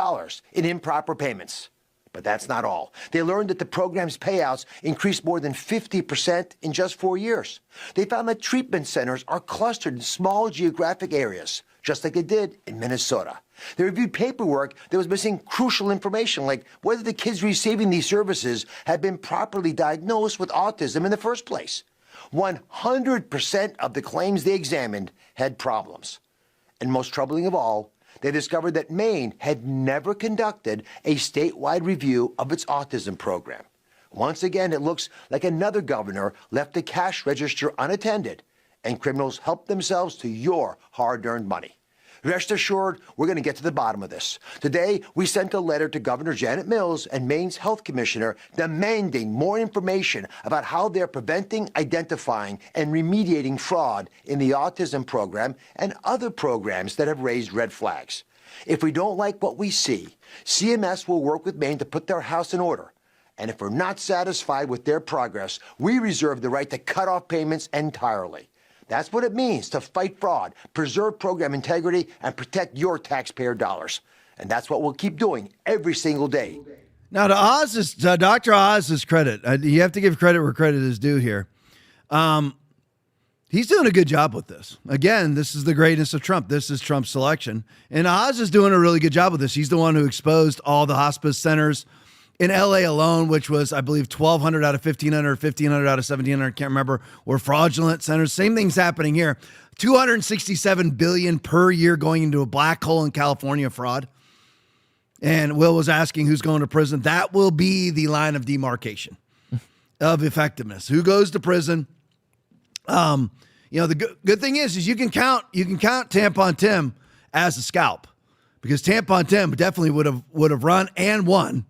in improper payments. But that's not all. They learned that the program's payouts increased more than 50% in just 4 years. They found that treatment centers are clustered in small geographic areas, just like they did in Minnesota. They reviewed paperwork that was missing crucial information, like whether the kids receiving these services had been properly diagnosed with autism in the first place. 100% of the claims they examined had problems. And most troubling of all, they discovered that Maine had never conducted a statewide review of its autism program. Once again, it looks like another governor left the cash register unattended, and criminals helped themselves to your hard-earned money. Rest assured, we're going to get to the bottom of this. Today, we sent a letter to Governor Janet Mills and Maine's health commissioner demanding more information about how they're preventing, identifying, and remediating fraud in the autism program and other programs that have raised red flags. If we don't like what we see, CMS will work with Maine to put their house in order. And if we're not satisfied with their progress, we reserve the right to cut off payments entirely. That's what it means to fight fraud, preserve program integrity, and protect your taxpayer dollars. And that's what we'll keep doing every single day. Now, to Dr. Oz's credit, you have to give credit where credit is due here. He's doing a good job with this. Again, this is the greatness of Trump. This is Trump's selection. And Oz is doing a really good job with this. He's the one who exposed all the hospice centers in LA alone, which was, I believe, 1,200 out of 1,500, 1,500 out of 1,700, can't remember, were fraudulent centers. Same thing's happening here. $267 billion per year going into a black hole in California fraud. And Will was asking who's going to prison. That will be the line of demarcation of effectiveness. Who goes to prison? The good thing is you can count Tampon Tim as a scalp, because Tampon Tim definitely would have run and won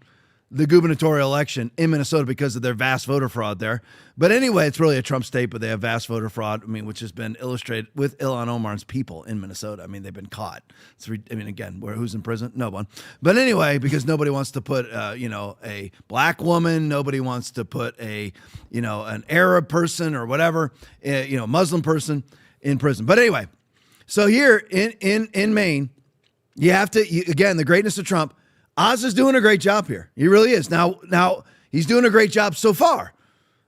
the gubernatorial election in Minnesota because of their vast voter fraud there. But anyway, it's really a Trump state, but they have vast voter fraud, which has been illustrated with Ilhan Omar's people in Minnesota. They've been caught. Again, who's in prison? No one. But anyway, because nobody wants to put, a black woman, nobody wants to put an Arab person or whatever, Muslim person in prison. But anyway, so here in Maine, you have to, again, the greatness of Trump, Oz is doing a great job here. He really is. Now he's doing a great job so far.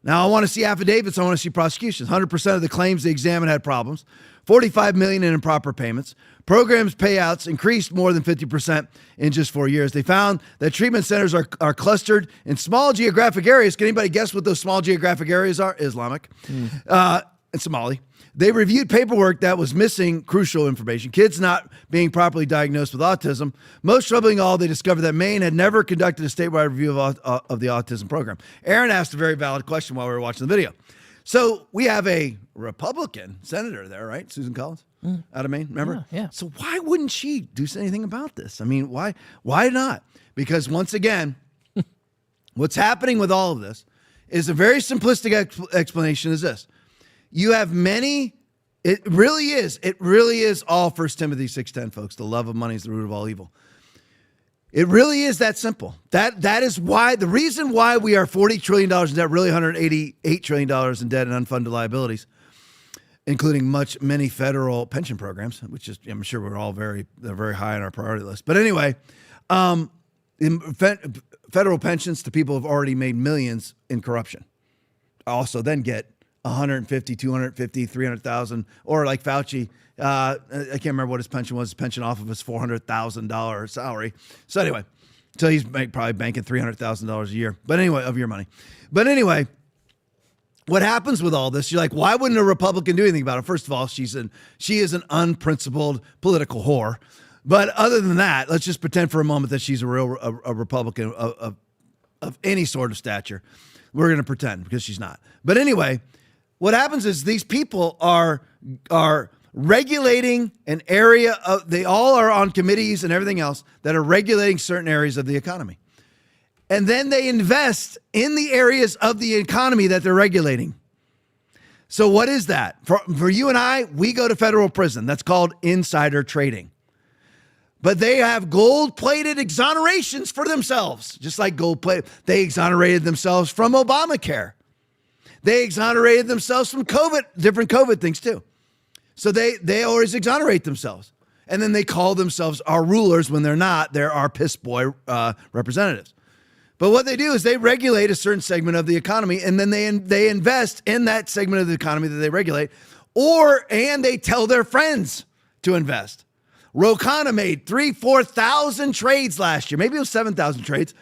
Now I want to see affidavits. I want to see prosecutions. 100% of the claims they examined had problems. 45 million in improper payments. Programs payouts increased more than 50% in just 4 years. They found that treatment centers are clustered in small geographic areas. Can anybody guess what those small geographic areas are? Islamic and Somali. They reviewed paperwork that was missing crucial information. Kids not being properly diagnosed with autism. Most troubling of all, they discovered that Maine had never conducted a statewide review of the autism program. Aaron asked a very valid question while we were watching the video. So we have a Republican senator there, right? Susan Collins out of Maine, remember? Yeah. So why wouldn't she do anything about this? Why not? Because once again, what's happening with all of this is a very simplistic explanation is this. You have it really is all 1 Timothy 6:10, folks. The love of money is the root of all evil. It really is that simple. That is why, the reason why we are $40 trillion in debt, really $188 trillion in debt and unfunded liabilities, including many federal pension programs, which is, I'm sure they're very high on our priority list. But anyway, federal pensions to people who have already made millions in corruption also then get 150, 250, 300,000, or like Fauci, I can't remember what his pension was. His pension off of his $400,000 salary. So anyway, so he's probably banking $300,000 a year. But anyway, of your money. But anyway, what happens with all this? You're like, why wouldn't a Republican do anything about it? First of all, she is an unprincipled political whore. But other than that, let's just pretend for a moment that she's a Republican of any sort of stature. We're going to pretend because she's not. But anyway, what happens is these people are regulating an area they all are on committees and everything else that are regulating certain areas of the economy. And then they invest in the areas of the economy that they're regulating. So what is that? For you and I, we go to federal prison. That's called insider trading. But they have gold-plated exonerations for themselves, just like gold-plated. They exonerated themselves from Obamacare. They exonerated themselves from different COVID things too. So they always exonerate themselves. And then they call themselves our rulers when they're not. They're our piss boy representatives. But what they do is they regulate a certain segment of the economy, and then they invest in that segment of the economy that they regulate, and they tell their friends to invest. Ro Khanna made 4,000 trades last year. Maybe it was 7,000 trades.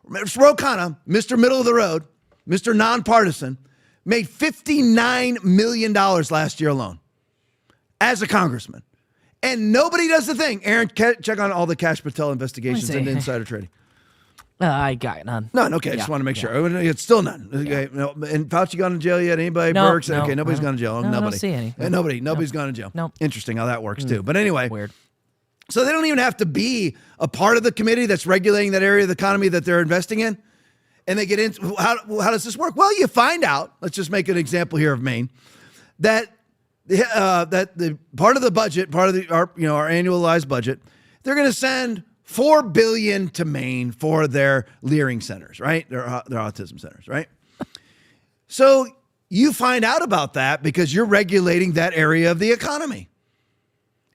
Ro Khanna, Mr. Middle of the Road, Mr. Nonpartisan, made $59 million last year alone as a congressman. And nobody does the thing. Aaron, check on all the Kash Patel investigations and insider trading. I got none. None. Okay, I just want to make sure. It's still none. Okay, no, and Fauci gone to jail yet? Anybody? No, Burks? no, okay, nobody's gone to jail. No, nobody. I don't see any. Nobody's gone to jail. No. Interesting how that works too. But anyway, weird. So they don't even have to be a part of the committee that's regulating that area of the economy that they're investing in. And they get into how does this work? Well, you find out. Let's just make an example here of Maine. That the part of the budget, our annualized budget, they're going to send $4 billion to Maine for their Leering centers, right? Their autism centers, right? So you find out about that because you're regulating that area of the economy.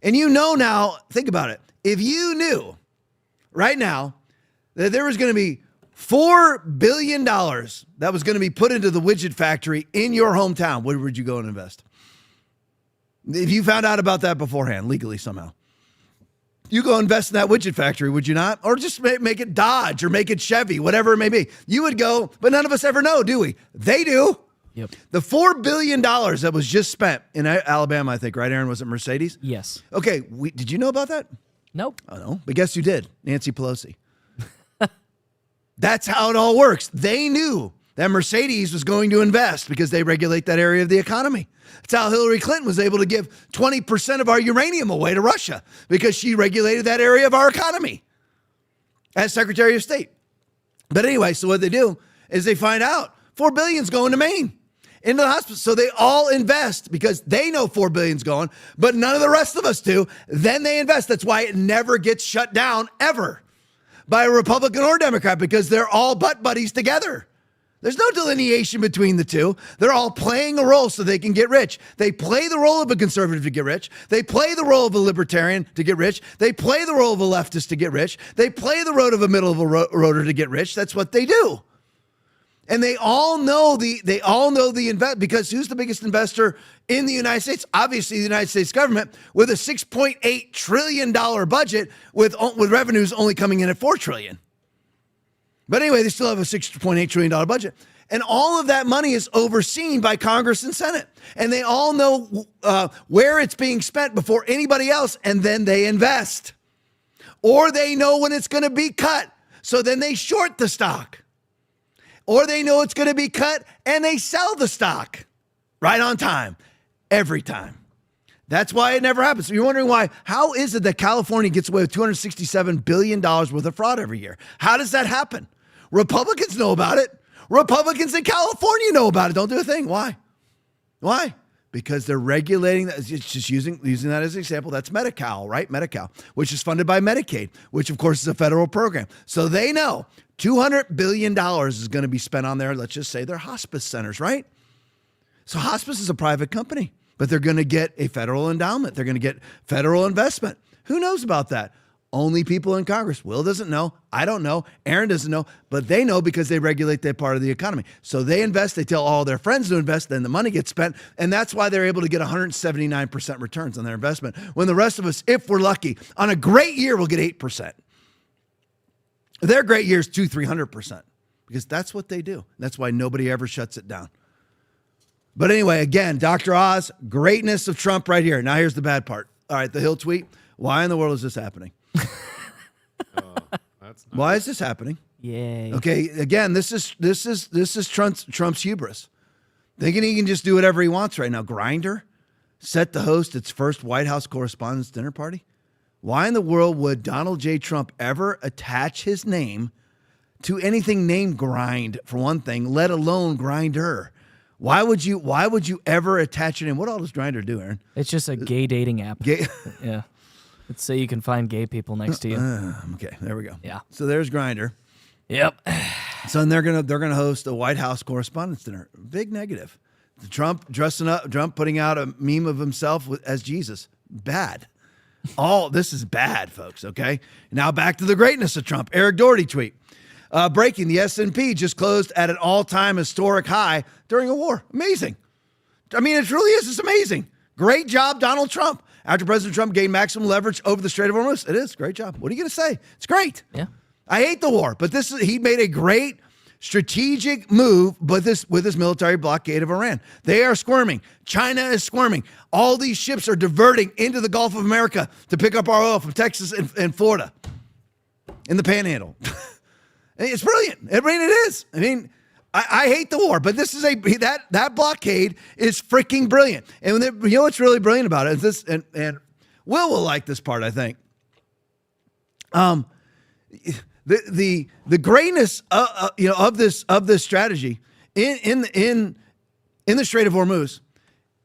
And now, think about it. If you knew right now that there was going to be $4 billion that was going to be put into the widget factory in your hometown, where would you go and invest? If you found out about that beforehand, legally somehow. You go invest in that widget factory, would you not? Or just make it Dodge or make it Chevy, whatever it may be. You would go, but none of us ever know, do we? They do. Yep. The $4 billion that was just spent in Alabama, I think, right, Aaron? Was it Mercedes? Yes. Okay, did you know about that? Nope. Oh, no. But guess who did? Nancy Pelosi. That's how it all works. They knew that Mercedes was going to invest because they regulate that area of the economy. That's how Hillary Clinton was able to give 20% of our uranium away to Russia because she regulated that area of our economy as Secretary of State. But anyway, so what they do is they find out $4 billion is going to Maine, into the hospital. So they all invest because they know $4 billion is going, but none of the rest of us do. Then they invest. That's why it never gets shut down ever by a Republican or Democrat, because they're all butt buddies together. There's no delineation between the two. They're all playing a role so they can get rich. They play the role of a conservative to get rich. They play the role of a libertarian to get rich. They play the role of a leftist to get rich. They play the role of a middle of a roader to get rich. That's what they do. And they all know the invest, because who's the biggest investor in the United States? Obviously, the United States government, with a $6.8 trillion budget, with revenues only coming in at $4 trillion. But anyway, they still have a $6.8 trillion budget. And all of that money is overseen by Congress and Senate. And they all know where it's being spent before anybody else, and then they invest. Or they know when it's going to be cut, so then they short the stock. Or they know it's going to be cut, and they sell the stock right on time, every time. That's why it never happens. So you're wondering why. How is it that California gets away with $267 billion worth of fraud every year? How does that happen? Republicans know about it. Republicans in California know about it. Don't do a thing. Why? Why? Because they're regulating that. It's just using that as an example. That's Medi-Cal, right? Medi-Cal, which is funded by Medicaid, which of course is a federal program. So they know $200 billion is going to be spent on their, let's just say, their hospice centers, right? So hospice is a private company, but they're going to get a federal endowment. They're going to get federal investment. Who knows about that? Only people in Congress. Will doesn't know. I don't know. Aaron doesn't know. But they know because they regulate that part of the economy. So they invest. They tell all their friends to invest. Then the money gets spent. And that's why they're able to get 179% returns on their investment. When the rest of us, if we're lucky, on a great year, we'll get 8%. Their great year is 300%. Because that's what they do. That's why nobody ever shuts it down. But anyway, again, Dr. Oz, greatness of Trump right here. Now here's the bad part. All right, the Hill tweet. Why in the world is this happening? Why is this happening? Yay. Okay, again, this is Trump's hubris. Thinking he can just do whatever he wants right now. Grindr set to host its first White House Correspondents' Dinner party. Why in the world would Donald J. Trump ever attach his name to anything named Grind, for one thing, let alone Grindr? Why would you ever attach it in? What all does Grindr do, Aaron? It's just a gay dating app. Gay. Yeah. It's so you can find gay people next to you. Okay, there we go. Yeah. So there's Grindr. Yep. So then they're gonna host a White House Correspondents' Dinner. Big negative. Trump putting out a meme of himself as Jesus. Bad. This is bad, folks. Okay. Now back to the greatness of Trump. Eric Doherty tweet. Breaking, the S&P just closed at an all-time historic high during a war. Amazing. I mean, it really is. It's amazing. Great job, Donald Trump. After President Trump gained maximum leverage over the Strait of Hormuz. It is. Great job. What are you going to say? It's great. Yeah. I hate the war, but he made a great strategic move with this military blockade of Iran. They are squirming. China is squirming. All these ships are diverting into the Gulf of America to pick up our oil from Texas and Florida in the Panhandle. It's brilliant. I mean, it is. I mean, I hate the war, but this is that blockade is freaking brilliant. And you know what's really brilliant about it is this, and Will like this part, I think. The greatness of this strategy in the Strait of Hormuz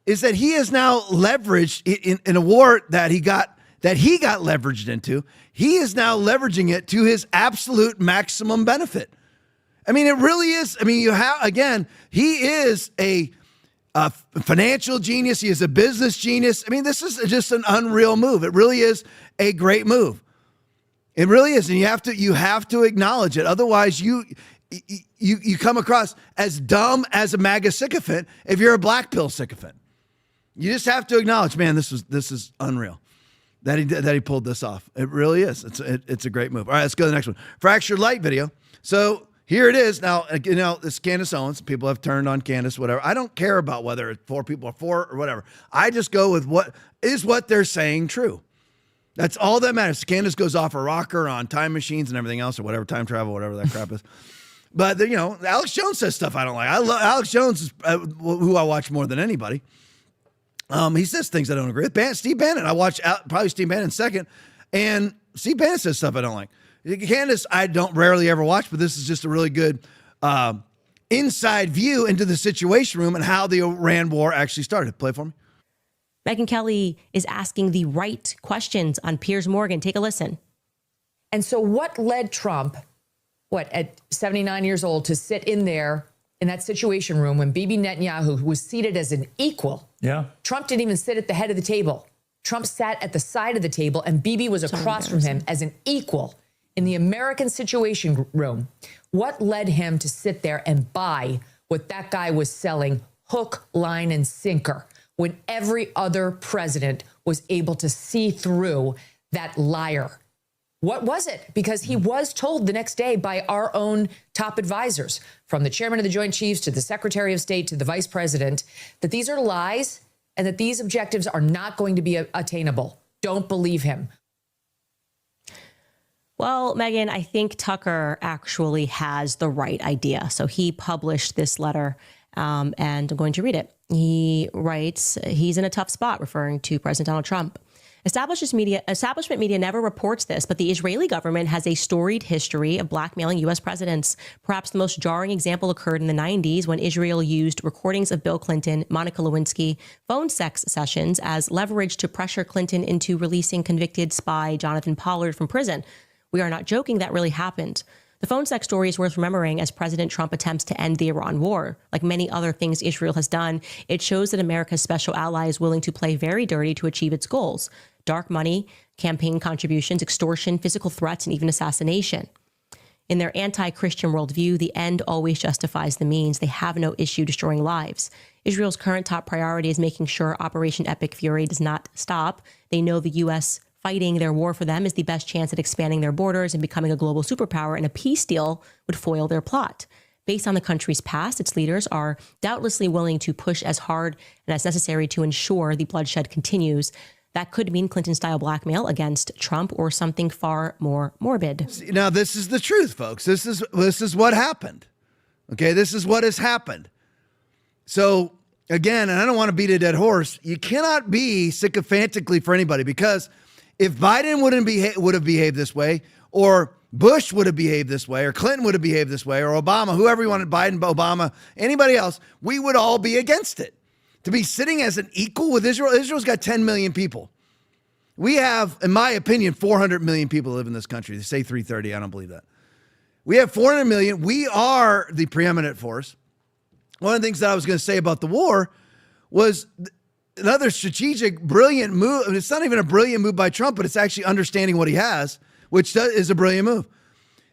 is that he is now leveraged in a war that he got leveraged into. He is now leveraging it to his absolute maximum benefit. I mean, it really is. I mean, he is a financial genius. He is a business genius. I mean, this is just an unreal move. It really is a great move. It really is. And you have to acknowledge it. Otherwise, you come across as dumb as a MAGA sycophant if you're a black pill sycophant. You just have to acknowledge, man, this is unreal that he pulled this off. It really is. It's a great move. All right, let's go to the next one. Fractured light video. So here it is. Now, it's Candace Owens. People have turned on Candace, whatever. I don't care about whether 4 people are for or whatever. I just go with what they're saying true. That's all that matters. Candace goes off a rocker on time machines and everything else or whatever, time travel, whatever that crap is. But, Alex Jones says stuff I don't like. I love Alex Jones, who I watch more than anybody. He says things I don't agree with. Steve Bannon, I watch probably Steve Bannon second. And Steve Bannon says stuff I don't like. Candace, I don't rarely ever watch, but this is just a really good inside view into the Situation Room and how the Iran war actually started. Play for me. Megyn Kelly is asking the right questions on Piers Morgan. Take a listen. And so what led Trump, at 79 years old, to sit in there in that Situation Room when Bibi Netanyahu was seated as an equal? Yeah. Trump didn't even sit at the head of the table. Trump sat at the side of the table and Bibi was across from him as an equal in the American Situation Room. What led him to sit there and buy what that guy was selling hook, line, and sinker when every other president was able to see through that liar? What was it? Because he was told the next day by our own top advisors, from the chairman of the Joint Chiefs to the Secretary of State to the vice president, that these are lies and that these objectives are not going to be attainable. Don't believe him. Well, Megyn, I think Tucker actually has the right idea. So he published this letter, and I'm going to read it. He writes, he's in a tough spot, referring to President Donald Trump. Establishment media never reports this, but the Israeli government has a storied history of blackmailing U.S. presidents. Perhaps the most jarring example occurred in the 90s when Israel used recordings of Bill Clinton, Monica Lewinsky, phone sex sessions as leverage to pressure Clinton into releasing convicted spy Jonathan Pollard from prison. We are not joking, that really happened. The phone sex story is worth remembering as President Trump attempts to end the Iran war. Like many other things Israel has done, it shows that America's special ally is willing to play very dirty to achieve its goals. Dark money, campaign contributions, extortion, physical threats, and even assassination. In their anti-Christian worldview, the end always justifies the means. They have no issue destroying lives. Israel's current top priority is making sure Operation Epic Fury does not stop. They know the U.S. fighting their war for them is the best chance at expanding their borders and becoming a global superpower, and a peace deal would foil their plot. Based on the country's past, its leaders are doubtlessly willing to push as hard and as necessary to ensure the bloodshed continues. That could mean Clinton-style blackmail against Trump or something far more morbid. Now, this is the truth, folks. This is what happened. Okay, this is what has happened. So, again, and I don't want to beat a dead horse, you cannot be sycophantically for anybody, because if Biden would have behaved this way, or Bush would have behaved this way, or Clinton would have behaved this way, or Obama, whoever you wanted, Biden, Obama, anybody else, we would all be against it. To be sitting as an equal with Israel, Israel's got 10 million people. We have, in my opinion, 400 million people live in this country. They say 330. I don't believe that. We have 400 million. We are the preeminent force. One of the things that I was going to say about the war was another strategic, brilliant move. It's not even a brilliant move by Trump, but it's actually understanding what he has, which is a brilliant move.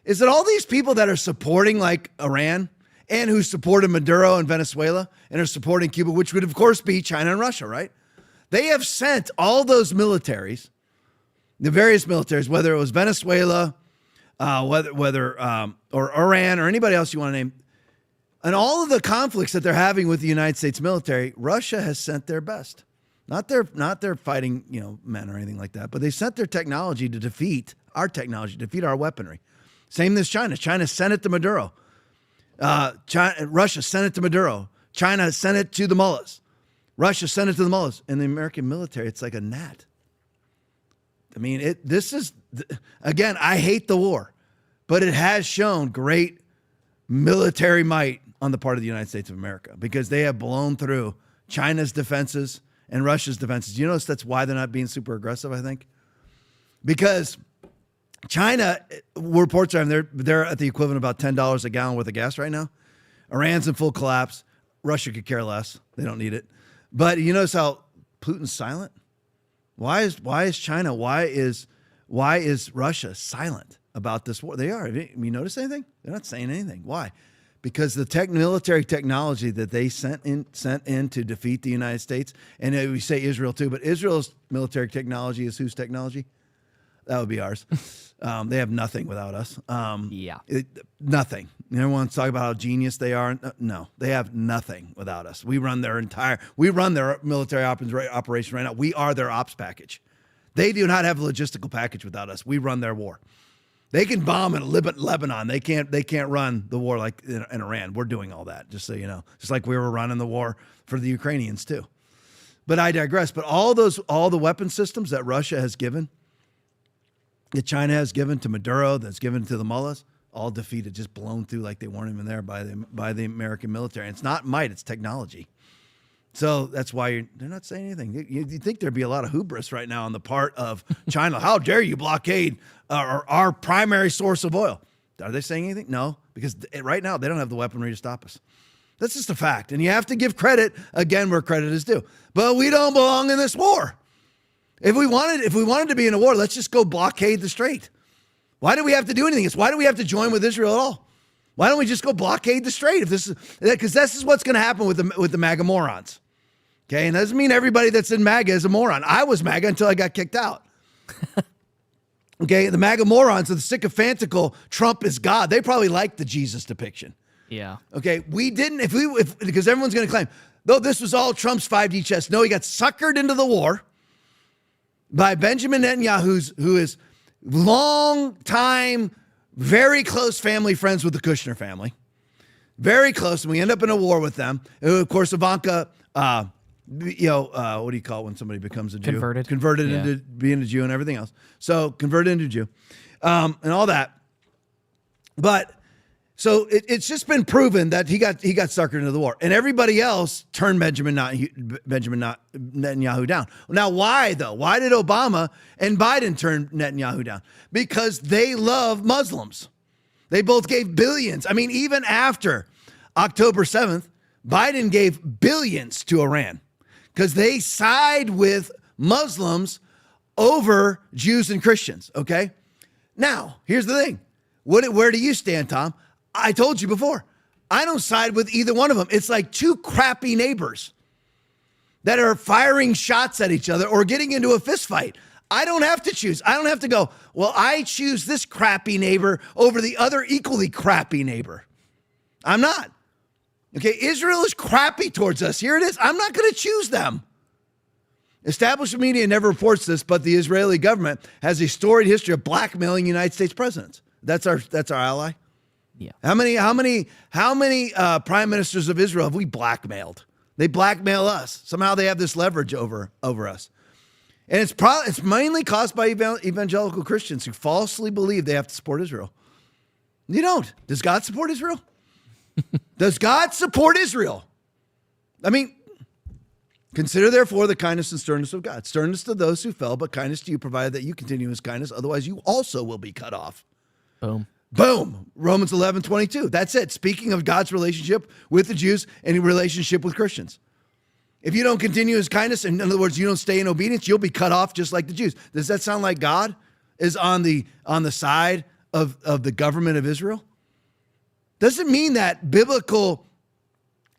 Is that all these people that are supporting like Iran and who supported Maduro in Venezuela and are supporting Cuba, which would of course be China and Russia, right? They have sent all those militaries, the various militaries, whether it was Venezuela, or Iran or anybody else you want to name, and all of the conflicts that they're having with the United States military, Russia has sent their best. Not their fighting, men or anything like that, but they sent their technology to defeat our technology, defeat our weaponry. Same as China. China sent it to Maduro. Russia sent it to Maduro. China sent it to the mullahs. Russia sent it to the mullahs. And the American military, it's like a gnat. I mean, again, I hate the war, but it has shown great military might on the part of the United States of America, because they have blown through China's defenses and Russia's defenses. You notice that's why they're not being super aggressive, I think? Because China, reports are they're at the equivalent of about $10 a gallon worth of gas right now. Iran's in full collapse. Russia could care less. They don't need it. But you notice how Putin's silent? Why is China, why is Russia silent about this war? They are. Have you noticed anything? They're not saying anything. Why? Because the military technology that they sent in to defeat the United States, and we say Israel too, but Israel's military technology is whose technology? That would be ours. They have nothing without us. Nothing. Everyone talk about how genius they are. No, they have nothing without us. We run their military operation right now. We are their ops package. They do not have a logistical package without us. We run their war. They can bomb in Lebanon. They can't run the war like in Iran. We're doing all that, just so you know. Just like we were running the war for the Ukrainians too. But I digress. But all the weapon systems that Russia has given that China has given to Maduro, that's given to the mullahs, all defeated, just blown through like they weren't even there by the American military. And it's not might, it's technology. So that's why they're not saying anything. You think there'd be a lot of hubris right now on the part of China. How dare you blockade our primary source of oil? Are they saying anything? No, because right now they don't have the weaponry to stop us. That's just a fact. And you have to give credit, again, where credit is due. But we don't belong in this war. If we wanted to be in a war, let's just go blockade the strait. Why do we have to do anything? Why do we have to join with Israel at all? Why don't we just go blockade the strait? Because this is what's going to happen with the MAGA morons. Okay, and that doesn't mean everybody that's in MAGA is a moron. I was MAGA until I got kicked out. Okay, the MAGA morons are the sycophantical Trump is God. They probably like the Jesus depiction. Yeah. Okay, we didn't, because everyone's going to claim, though this was all Trump's 5D chess. No, he got suckered into the war by Benjamin Netanyahu, who is long time, very close family friends with the Kushner family. Very close, and we end up in a war with them. Of course, Ivanka, what do you call it when somebody becomes a Jew? Converted into being a Jew and everything else. So converted into a Jew, and all that. But so it's just been proven that he got suckered into the war, and everybody else turned Benjamin Netanyahu down. Now, why though? Why did Obama and Biden turn Netanyahu down? Because they love Muslims. They both gave billions. I mean, even after October 7th, Biden gave billions to Iran because they side with Muslims over Jews and Christians, okay? Now, here's the thing. Where do you stand, Tom? I told you before, I don't side with either one of them. It's like two crappy neighbors that are firing shots at each other or getting into a fist fight. I don't have to choose. I don't have to go, well, I choose this crappy neighbor over the other equally crappy neighbor. I'm not. Okay, Israel is crappy towards us. Here it is. I'm not going to choose them. Establishment media never reports this, but the Israeli government has a storied history of blackmailing United States presidents. That's our ally. Yeah. How many prime ministers of Israel have we blackmailed? They blackmail us. Somehow they have this leverage over us. And it's mainly caused by evangelical Christians who falsely believe they have to support Israel. You don't. Does God support Israel? Does God support Israel? I mean, consider therefore the kindness and sternness of God. Sternness to those who fell, but kindness to you, provided that you continue his kindness. Otherwise, you also will be cut off. Boom. Boom. Romans 11:22. That's it. Speaking of God's relationship with the Jews and relationship with Christians. If you don't continue his kindness, in other words, you don't stay in obedience, you'll be cut off just like the Jews. Does that sound like God is on the side of the government of Israel? Doesn't mean that biblical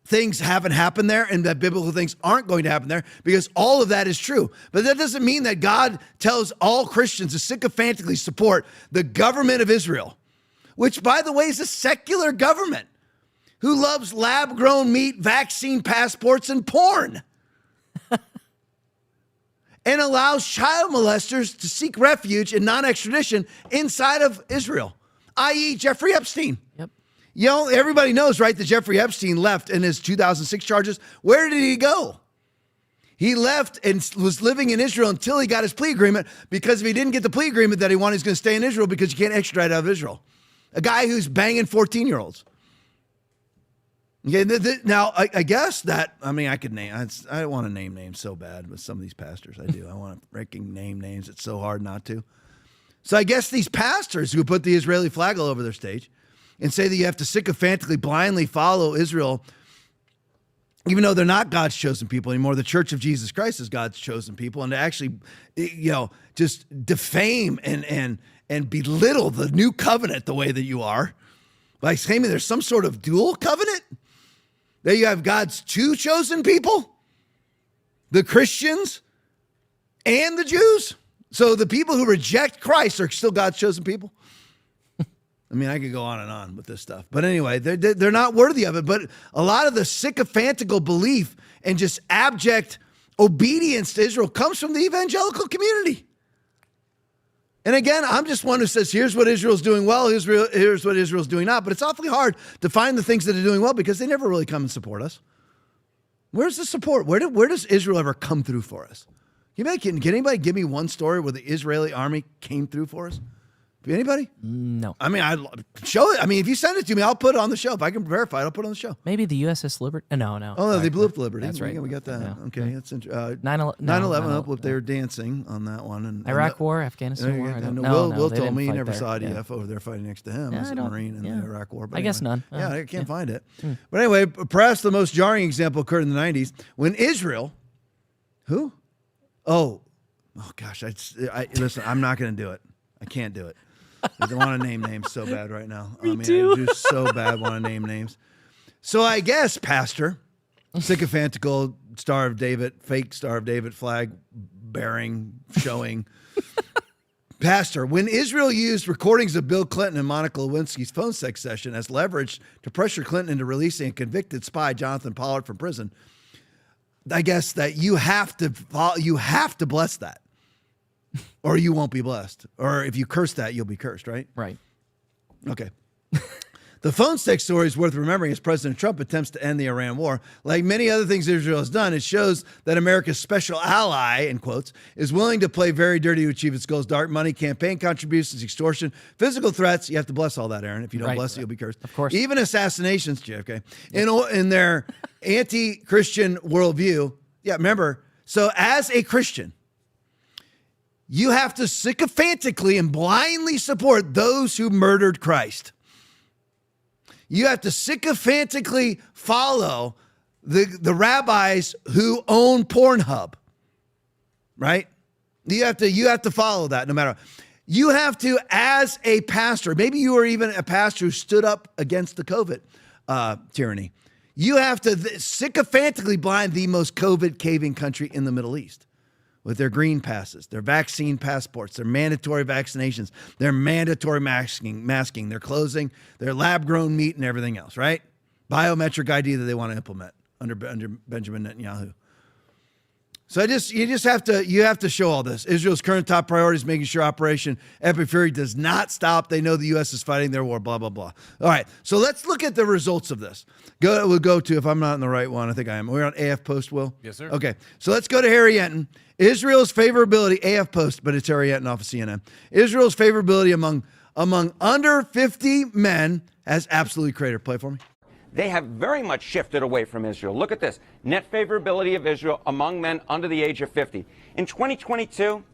things haven't happened there and that biblical things aren't going to happen there, because all of that is true. But that doesn't mean that God tells all Christians to sycophantically support the government of Israel, which, by the way, is a secular government who loves lab-grown meat, vaccine passports, and porn. And allows child molesters to seek refuge in non-extradition inside of Israel, i.e. Jeffrey Epstein. Yep. You know, everybody knows, right, that Jeffrey Epstein left in his 2006 charges. Where did he go? He left and was living in Israel until he got his plea agreement, because if he didn't get the plea agreement that he wanted, he's going to stay in Israel because you can't extradite out of Israel. A guy who's banging 14-year-olds. Okay, now, I guess that, I mean, I could name, I don't want to name names so bad with some of these pastors. I do. I want to freaking name names. It's so hard not to. So I guess these pastors who put the Israeli flag all over their stage and say that you have to sycophantically, blindly follow Israel, even though they're not God's chosen people anymore. The Church of Jesus Christ is God's chosen people, and to actually, just defame and belittle the new covenant the way that you are by saying there's some sort of dual covenant. That you have God's two chosen people, the Christians and the Jews. So the people who reject Christ are still God's chosen people. I mean, I could go on and on with this stuff. But anyway, they're not worthy of it. But a lot of the sycophantical belief and just abject obedience to Israel comes from the evangelical community. And again, I'm just one who says, here's what Israel's doing well, here's what Israel's doing not. But it's awfully hard to find the things that are doing well because they never really come and support us. Where's the support? Where does Israel ever come through for us? Can anybody give me one story where the Israeli army came through for us? Anybody? No. I mean, I show it. I mean, if you send it to me, I'll put it on the show. If I can verify it, I'll put it on the show. Maybe the USS Liberty. No. Oh, no, they blew up the Liberty. That's right. Yeah, we got that. Yeah. Okay, that's interesting. 9/11. They were dancing on that one. And Iraq War, Afghanistan War. Will they told me he didn't never fight saw a there. DF over there fighting next to him as a Marine in the Iraq War. But I guess none. Yeah, I can't find it. But anyway, perhaps the most jarring example occurred in the 90s when Israel, who? Oh gosh, listen, I'm not going to do it. I can't do it. I want to name names so bad right now. Me too. I do so bad want to name names. So I guess, Pastor, sycophantical Star of David, fake Star of David flag bearing, showing. Pastor, when Israel used recordings of Bill Clinton and Monica Lewinsky's phone sex session as leverage to pressure Clinton into releasing a convicted spy, Jonathan Pollard, from prison, I guess that you have to bless that. Or you won't be blessed. Or if you curse that, you'll be cursed, right? Right. Okay. The phone sex story is worth remembering as President Trump attempts to end the Iran war. Like many other things Israel has done, it shows that America's special ally, in quotes, is willing to play very dirty to achieve its goals. Dark money, campaign contributions, extortion, physical threats. You have to bless all that, Aaron. If you don't bless it, you'll be cursed. Of course. Even assassinations, JFK. In their anti-Christian worldview. Yeah, remember, so as a Christian, you have to sycophantically and blindly support those who murdered Christ. You have to sycophantically follow the rabbis who own Pornhub, right? You have to follow that no matter what. You have to, as a pastor, maybe you are even a pastor who stood up against the COVID tyranny. You have to sycophantically blind the most COVID caving country in the Middle East. With their green passes, their vaccine passports, their mandatory vaccinations, their mandatory masking, their closing, their lab-grown meat and everything else, right? Biometric ID that they want to implement under Benjamin Netanyahu. So you have to show all this. Israel's current top priority is making sure Operation Epic Fury does not stop. They know the U.S. is fighting their war, blah, blah, blah. All right, so let's look at the results of this. We'll go to, if I'm not in the right one, I think I am. We're on AF Post, Will? Yes, sir. Okay, so let's go to Harry Enton. Israel's favorability, AF Post, but it's Harry Enton off of CNN. Israel's favorability among under 50 men has absolutely cratered. Play for me. They have very much shifted away from Israel. Look at this. Net favorability of Israel among men under the age of 50. In 2022,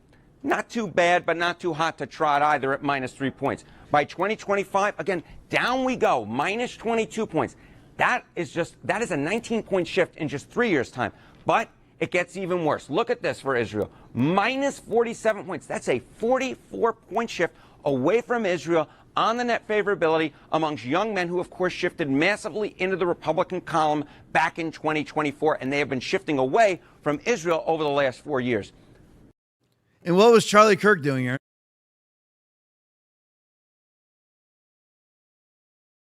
not too bad, but not too hot to trot either at -3 points. By 2025, again, down we go, -22 points. That is a 19-point shift in just 3 years' time. But it gets even worse. Look at this for Israel. -47 points. That's a 44-point shift away from Israel on the net favorability amongst young men who, of course, shifted massively into the Republican column back in 2024, and they have been shifting away from Israel over the last 4 years. And what was Charlie Kirk doing, Aaron?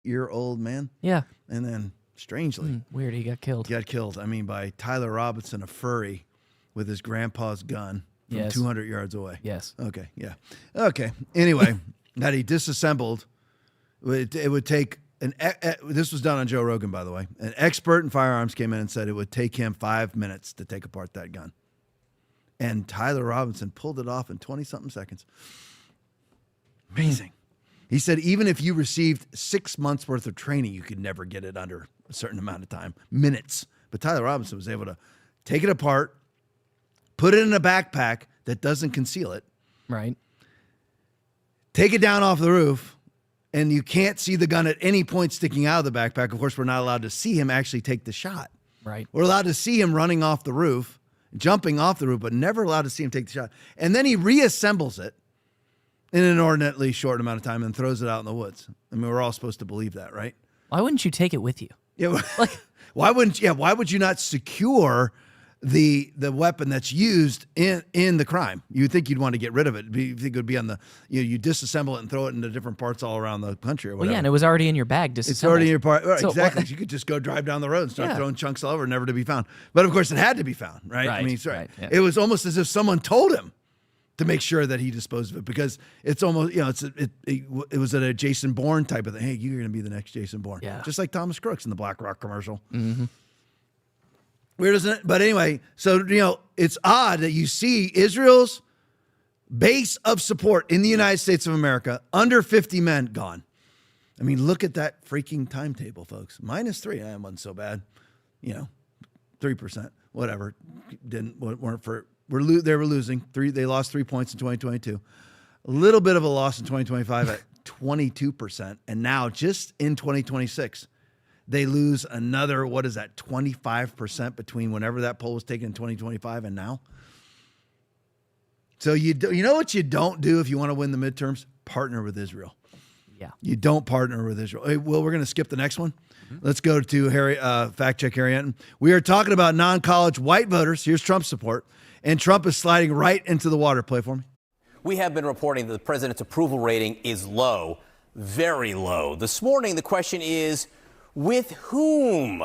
Year-old man? Yeah. And then, strangely... weird, he got killed. I mean, by Tyler Robinson, a furry, with his grandpa's gun from 200 yards away. Yes. Okay, yeah. Okay, anyway... that he disassembled. It would take this was done on Joe Rogan, by the way. An expert in firearms came in and said it would take him 5 minutes to take apart that gun. And Tyler Robinson pulled it off in 20-something seconds. Amazing. He said even if you received 6 months worth of training, you could never get it under a certain amount of time, minutes. But Tyler Robinson was able to take it apart, put it in a backpack that doesn't conceal it. Right. Take it down off the roof, and you can't see the gun at any point sticking out of the backpack. Of course, we're not allowed to see him actually take the shot. Right. We're allowed to see him running off the roof, jumping off the roof, but never allowed to see him take the shot. And then he reassembles it in an inordinately short amount of time and throws it out in the woods. I mean, we're all supposed to believe that, right? Why wouldn't you take it with you? Yeah. Why would you not secure the weapon that's used in the crime? You'd think you'd want to get rid of it. You think it would be on the, you disassemble it and throw it into different parts all around the country or whatever. Well, yeah, and it was already in your bag disassembled. It's already in your part. Right, So exactly. what- You could just go drive down the road and start throwing chunks all over, never to be found. But of course, it had to be found, right? I mean, Right, yeah. It was almost as if someone told him to make sure that he disposed of it, because it's almost, it was a Jason Bourne type of thing. Hey, you're going to be the next Jason Bourne. Yeah. Just like Thomas Crooks in the BlackRock commercial. Mm-hmm. Weird, isn't it? But anyway, so, it's odd that you see Israel's base of support in the United States of America, under 50 men, gone. I mean, look at that freaking timetable, folks. -3, that wasn't so bad. 3%, whatever. They were losing. They lost 3 points in 2022. A little bit of a loss in 2025 at 22%. And now just in 2026, they lose another, 25% between whenever that poll was taken in 2025 and now. So you know what you don't do if you want to win the midterms? Partner with Israel. Yeah. You don't partner with Israel. Hey, Will, we're going to skip the next one. Let's go to fact check Harry Enton. We are talking about non-college white voters. Here's Trump's support. And Trump is sliding right into the water. Play for me. We have been reporting that the president's approval rating is low, very low. This morning, the question is, with whom?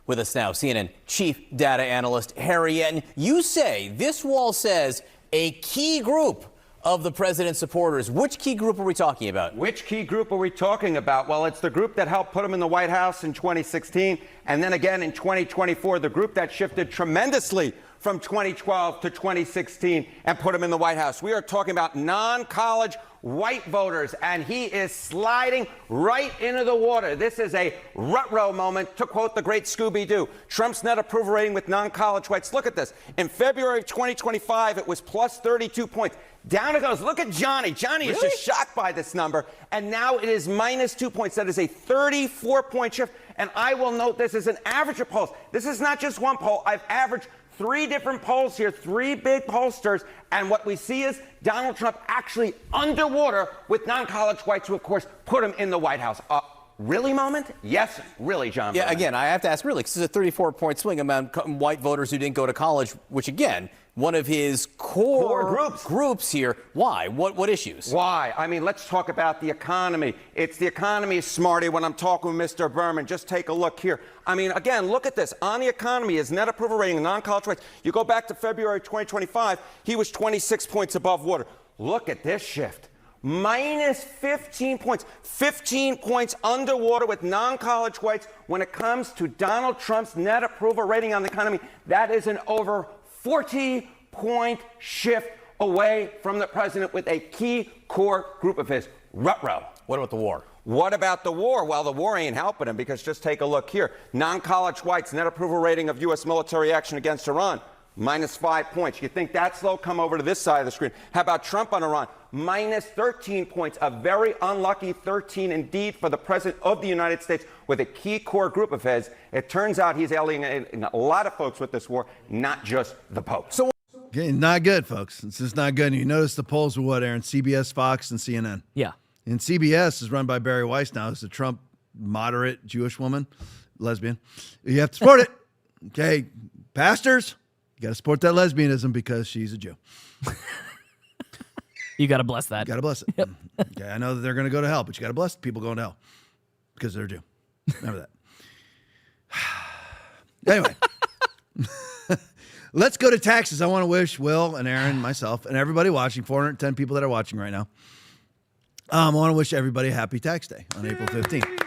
With us now, CNN chief data analyst Harry Enton. You say, this wall says, a key group of the president's supporters. Which key group are we talking about? Which key group are we talking about? Well, it's the group that helped put him in the White House in 2016, and then again in 2024, the group that shifted tremendously from 2012 to 2016 and put him in the White House. We are talking about non-college white voters, and he is sliding right into the water. This is a rut-row moment, to quote the great Scooby-Doo. Trump's net approval rating with non-college whites. Look at this. In February of 2025, it was plus 32 points. Down it goes. Look at Johnny. Johnny is just shocked by this number, and now it is minus 2 points. That is a 34-point shift, and I will note this is an average of polls. This is not just one poll. I've averaged 3 different polls here, 3 big pollsters, and what we see is Donald Trump actually underwater with non-college whites who, of course, put him in the White House. Really moment? Yes, really, John. Yeah, again, I have to ask, really, because this is a 34-point swing among white voters who didn't go to college, which, again, one of his core groups here. Why? What issues? Why? I mean, let's talk about the economy. It's the economy, Smarty, when I'm talking with Mr. Berman. Just take a look here. I mean, again, look at this. On the economy, his net approval rating, non-college whites. You go back to February 2025, he was 26 points above water. Look at this shift. Minus 15 points. 15 points underwater with non-college whites when it comes to Donald Trump's net approval rating on the economy. That is an over 40-point shift away from the president with a key core group of his. Ruh-roh. What about the war? What about the war? Well, the war ain't helping him, because just take a look here. Non-college whites, net approval rating of U.S. military action against Iran, minus 5 points. You think that's low? Come over to this side of the screen. How about Trump on Iran? Minus 13 points. A very unlucky 13 indeed for the president of the United States with a key core group of his. It turns out he's alienating a lot of folks with this war, not just the Pope. So, okay, not good, folks. It's just not good. And you notice the polls were what, Aaron? CBS, Fox, and CNN. Yeah. And CBS is run by Barry Weiss now. Who's a Trump moderate Jewish woman, lesbian. You have to support it. Okay, pastors, you got to support that lesbianism because she's a Jew. You got to bless that. You got to bless it. Yep. Okay, I know that they're going to go to hell, but you got to bless people going to hell because they're Jew. Remember that. Anyway, let's go to taxes. I want to wish Will and Aaron, myself, and everybody watching, 410 people that are watching right now. I want to wish everybody a happy tax day on April 15th.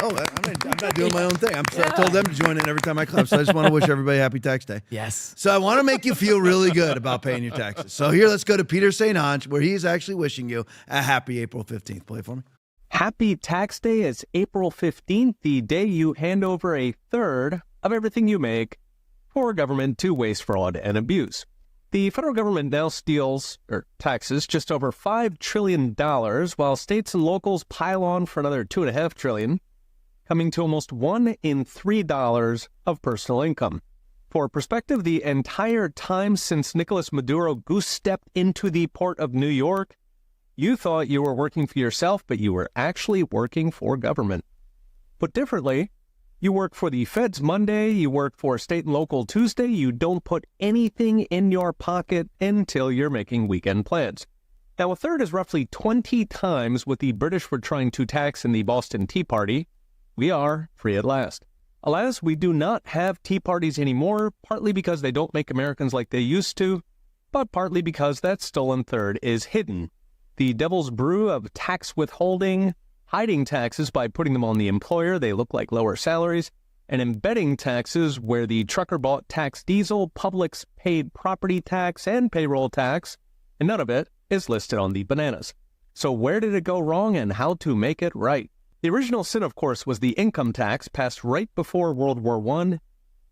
Oh, I'm not doing my own thing. I told them to join in every time I clap. So I just want to wish everybody a happy tax day. Yes. So I want to make you feel really good about paying your taxes. So here, let's go to Peter St. Ange, where he's actually wishing you a happy April 15th. Play for me. Happy Tax Day is April 15th, the day you hand over a third of everything you make for government to waste, fraud, and abuse. The federal government now steals taxes just over $5 trillion, while states and locals pile on for another $2.5 trillion, coming to almost $1 in $3 of personal income. For perspective, the entire time since Nicolas Maduro goose-stepped into the port of New York, you thought you were working for yourself, but you were actually working for government. Put differently, you work for the feds Monday, you work for state and local Tuesday, you don't put anything in your pocket until you're making weekend plans. Now, a third is roughly 20 times what the British were trying to tax in the Boston Tea Party. We are free at last. Alas, we do not have tea parties anymore, partly because they don't make Americans like they used to, but partly because that stolen third is hidden. The devil's brew of tax withholding, hiding taxes by putting them on the employer, they look like lower salaries, and embedding taxes where the trucker bought tax diesel, Publix paid property tax and payroll tax, and none of it is listed on the bananas. So where did it go wrong and how to make it right? The original sin, of course, was the income tax passed right before World War I.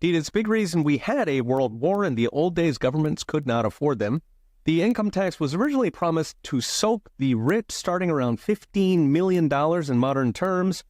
Indeed, it's a big reason we had a world war. In the old days, governments could not afford them. The income tax was originally promised to soak the rich, starting around $15 million in modern terms,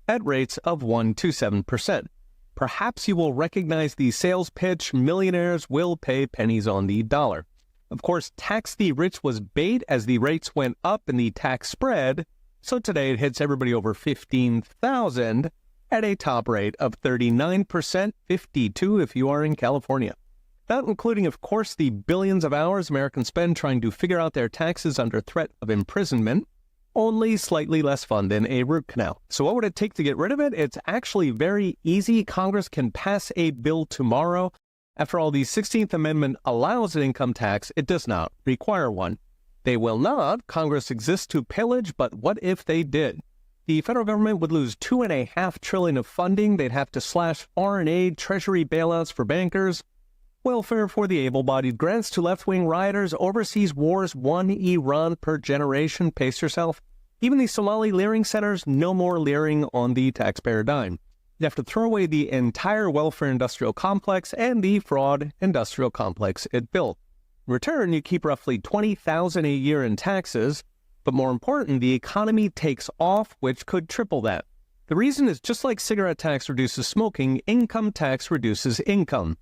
at rates of 1 to 7%. Perhaps you will recognize the sales pitch, millionaires will pay pennies on the dollar. Of course, tax the rich was bait as the rates went up in the tax spread, so today it hits everybody over $15,000 at a top rate of 39%, 52% if you are in California. Not including, of course, the billions of hours Americans spend trying to figure out their taxes under threat of imprisonment, only slightly less fun than a root canal. So what would it take to get rid of it? It's actually very easy. Congress can pass a bill tomorrow. After all, the 16th Amendment allows an income tax. It does not require one. They will not. Congress exists to pillage, but what if they did? The federal government would lose $2.5 trillion of funding. They'd have to slash foreign aid, treasury bailouts for bankers, welfare for the able-bodied, grants to left-wing rioters, overseas wars, one Iran per generation. Pace yourself. Even the Somali leering centers, no more leering on the taxpayer dime. You have to throw away the entire welfare industrial complex and the fraud industrial complex it built. In return, you keep roughly $20,000 a year in taxes. But more important, the economy takes off, which could triple that. The reason is just like cigarette tax reduces smoking, income tax reduces income,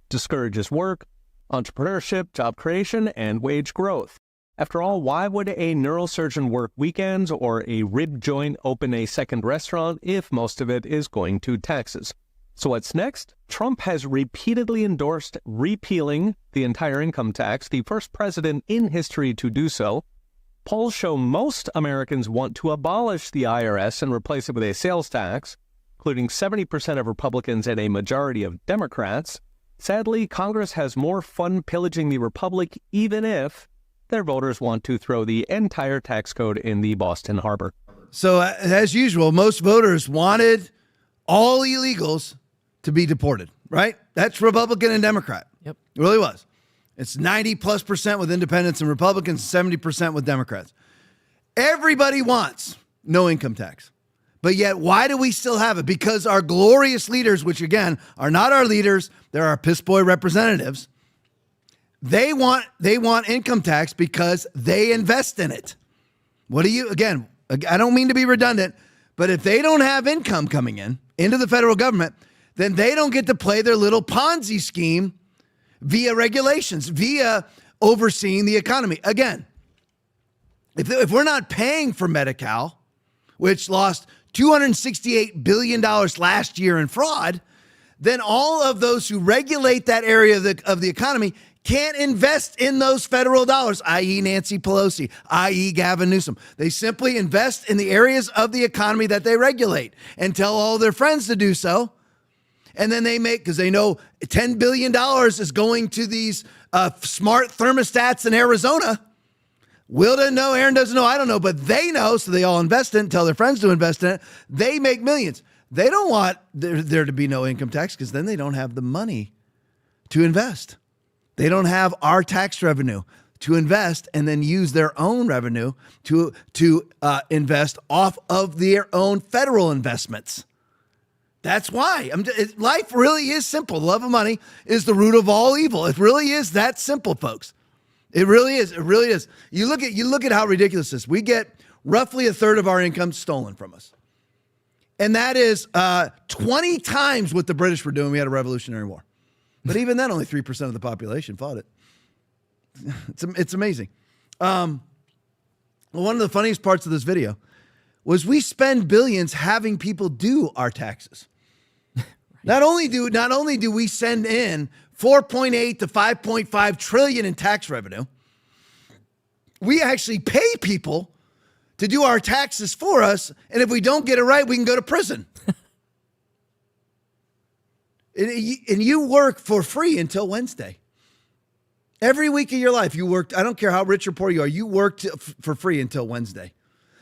discourages work, entrepreneurship, job creation, and wage growth. After all, why would a neurosurgeon work weekends or a rib joint open a second restaurant if most of it is going to taxes? So what's next? Trump has repeatedly endorsed repealing the entire income tax, the first president in history to do so. Polls show most Americans want to abolish the IRS and replace it with a sales tax, including 70% of Republicans and a majority of Democrats. Sadly, Congress has more fun pillaging the republic, even if their voters want to throw the entire tax code in the Boston Harbor. So, as usual, most voters wanted all illegals to be deported, right? That's Republican and Democrat. Yep. It really was. It's 90+% with independents and Republicans, 70% with Democrats. Everybody wants no income tax. But yet, why do we still have it? Because our glorious leaders, which again are not our leaders, they're our piss boy representatives. They want income tax because they invest in it. Again, I don't mean to be redundant, but if they don't have income coming into the federal government, then they don't get to play their little Ponzi scheme via regulations, via overseeing the economy. Again, if we're not paying for Medi-Cal, which lost $268 billion last year in fraud, then all of those who regulate that area of the economy can't invest in those federal dollars, i.e. Nancy Pelosi, i.e. Gavin Newsom. They simply invest in the areas of the economy that they regulate and tell all their friends to do so. And then they because they know $10 billion is going to these smart thermostats in Arizona. Will doesn't know, Aaron doesn't know, I don't know, but they know, so they all invest in it and tell their friends to invest in it. They make millions. They don't want there to be no income tax because then they don't have the money to invest. They don't have our tax revenue to invest and then use their own revenue to invest off of their own federal investments. That's why. Life really is simple. The love of money is the root of all evil. It really is that simple, folks. It really is. It really is. You look at how ridiculous this is. We get roughly a third of our income stolen from us. And that is 20 times what the British were doing. We had a Revolutionary War. But even then, only 3% of the population fought it. It's amazing. One of the funniest parts of this video was we spend billions having people do our taxes. Not only do we send in 4.8 to 5.5 trillion in tax revenue, we actually pay people to do our taxes for us, and if we don't get it right, we can go to prison. And you work for free until Wednesday. Every week of your life, you worked. I don't care how rich or poor you are. You worked for free until Wednesday.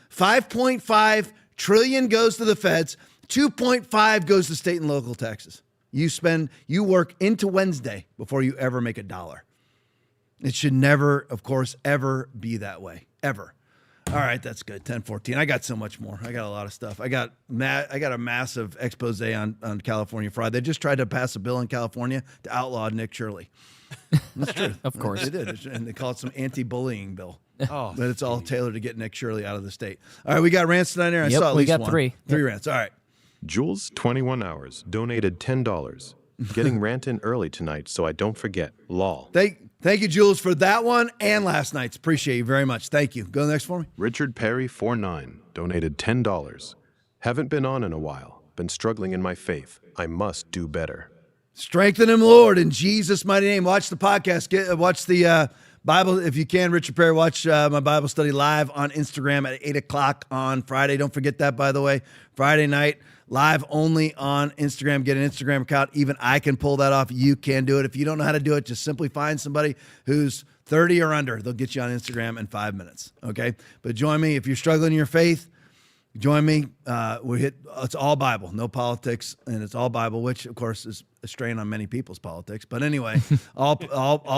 5.5 trillion goes to the feds. 2.5 goes to state and local taxes. You work into Wednesday before you ever make $1. It should never, of course, ever be that way. Ever. All right, that's good. 10-14. I got so much more. I got a lot of stuff. I got a massive expose on California fraud. They just tried to pass a bill in California to outlaw Nick Shirley. That's true. Of course. They did. And they call it some anti-bullying bill. Oh, but it's all tailored to get Nick Shirley out of the state. All right, we got rants tonight here. I saw at least one. We got three. Three rants. All right. Jules, 21 hours, donated $10. Getting rant in early tonight so I don't forget. Lol. Thank you, Jules, for that one and last night's. Appreciate you very much. Thank you. Go next for me. Richard Perry, 49, donated $10. Haven't been on in a while. Been struggling in my faith. I must do better. Strengthen him, Lord, in Jesus' mighty name. Watch the podcast. Watch the Bible, if you can, Richard Perry. Watch my Bible study live on Instagram at 8 o'clock on Friday. Don't forget that, by the way. Friday night, live only on Instagram. Get an Instagram account. Even I can pull that off. You can do it. If you don't know how to do it, just simply find somebody who's 30 or under. They'll get you on Instagram in 5 minutes, okay? But join me. If you're struggling in your faith, join me. It's all Bible, no politics, and it's all Bible, which, of course, is a strain on many people's politics. But anyway, all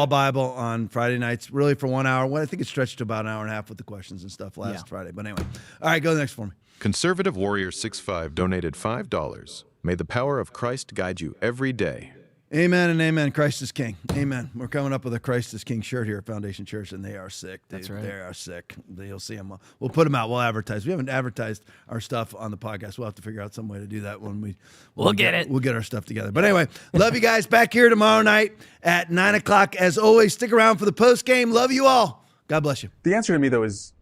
Bible on Friday nights, really for 1 hour. Well, I think it stretched to about an hour and a half with the questions and stuff last Friday. But anyway, all right, go next for me. Conservative Warrior 65 donated $5. May the power of Christ guide you every day. Amen and amen. Christ is King. Amen. We're coming up with a Christ is King shirt here at Foundation Church, and they are sick. That's right. They are sick. You'll see them. We'll put them out. We'll advertise. We haven't advertised our stuff on the podcast. We'll have to figure out some way to do that when we'll get it. We'll get our stuff together. But anyway, love you guys. Back here tomorrow night at 9 o'clock. As always, stick around for the post game. Love you all. God bless you. The answer to me, though, is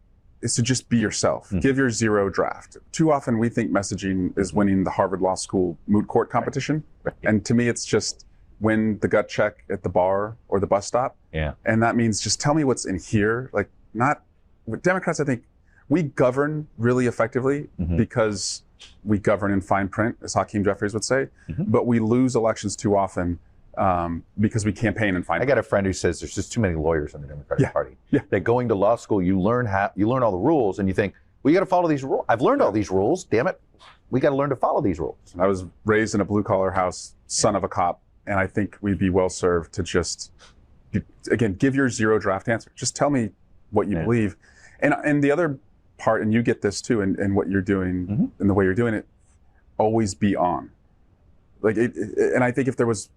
to just be yourself. Give your zero draft. Too often we think messaging is winning the Harvard Law School moot court competition. Right. And to me, it's just win the gut check at the bar or the bus stop. Yeah. And that means just tell me what's in here. Like, not with Democrats, I think we govern really effectively because we govern in fine print, as Hakeem Jeffries would say, but we lose elections too often because we campaign and find. I got a friend who says there's just too many lawyers in the Democratic Party. Yeah. That going to law school, you learn all the rules, and you think, well, you got to follow these rules. I've learned all these rules. Damn it, we got to learn to follow these rules. I was raised in a blue collar house, son of a cop, and I think we'd be well served to just, again, give your zero draft answer. Just tell me what you believe, and the other part, and you get this too, and what you're doing and the way you're doing it, always be on. Like and I think if there was.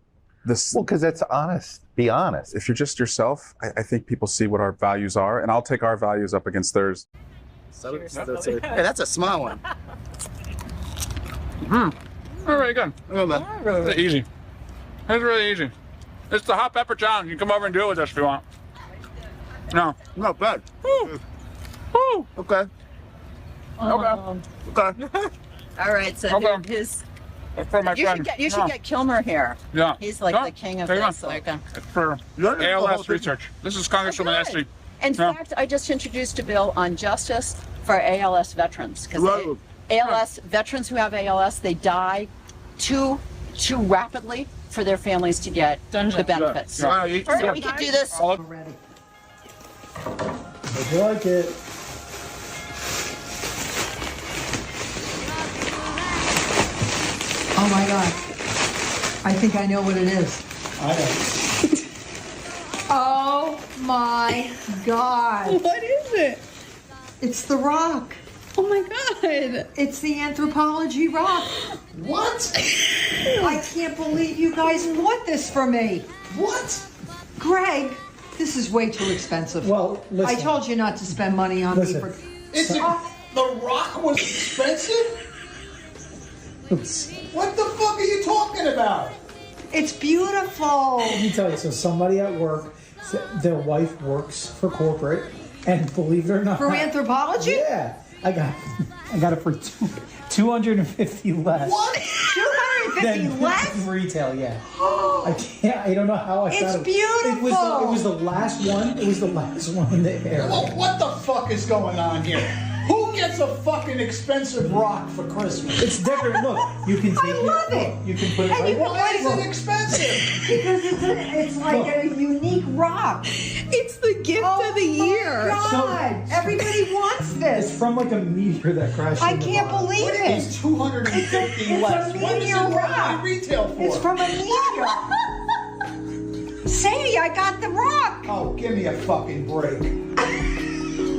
Well, because that's honest. Be honest. If you're just yourself, I think people see what our values are, and I'll take our values up against theirs. Hey, that's a small one. Very good. Really easy. It's really easy. It's the hot pepper challenge. You can come over and do it with us if you want. No. Not bad. Woo. Woo. Okay. Okay. All right, so his. For my friend. You should get Kilmer here. Yeah. He's like the king of this. Okay. It's for ALS research. This is Congresswoman Esty. In fact, I just introduced a bill on justice for ALS veterans. Because ALS veterans who have ALS, they die too rapidly for their families to get the benefits. So we can do this. Already. Would you like it? Oh my God. I think I know what it is. I know. Oh my God. What is it? It's the rock. Oh my God. It's the anthropology rock. What? I can't believe you guys bought this for me. What? Greg, this is way too expensive. Well, listen. I told you not to spend money on me for. The rock was expensive? What the fuck are you talking about? It's beautiful. Let me tell you, so somebody at work, their wife works for corporate, and believe it or not. For anthropology? Yeah. I got it for $250 less. What? $250 less? Retail, yeah. I don't know how I got it. It's beautiful. It was the last one. It was the last one in the area. What the fuck is going on here? Who gets a fucking expensive rock for Christmas? It's different. Look, you can take it. I love it. You can put it And right. you can Why is it expensive? Because it's like a unique rock. It's the gift of the year. God, everybody wants this. It's from like a meteor that crashed. I can't believe it. It's 250 it's less. a What is it meteor rock. normally retail for? It's from a meteor. Sadie, I got the rock. Oh, give me a fucking break.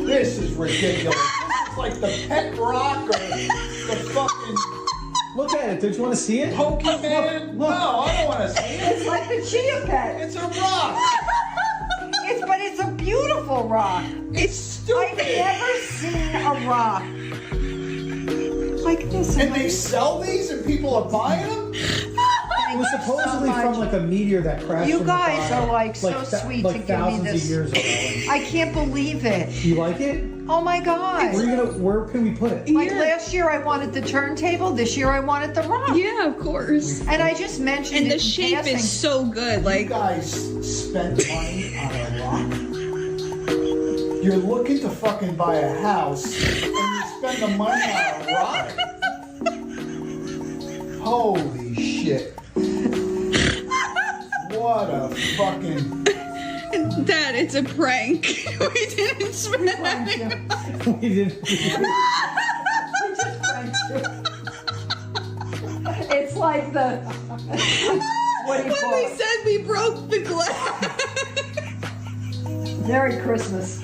This is ridiculous. This is like the pet rock or the fucking... Look at it. Don't you want to see it? Pokemon? Look. No, I don't want to see it. It's like the Chia Pet. It's a rock. But it's a beautiful rock. It's stupid. I've never seen a rock like this. And they sell these and people are buying them? It was supposedly from like a meteor that crashed. You in guys the are like so sweet to give me thousands this. of years ago. I can't believe it. You like it? Oh my God. Where can we put it? Like last year I wanted the turntable, this year I wanted the rock. Yeah, of course. And I just mentioned And it the in shape passing. is so good. Like You guys spent money on a rock. You're looking to fucking buy a house and you spend the money on a rock? Holy shit. What a fucking... Dad, it's a prank. We didn't spend any money. We didn't. It's like the what do you call it? said we broke the glass. Merry Christmas.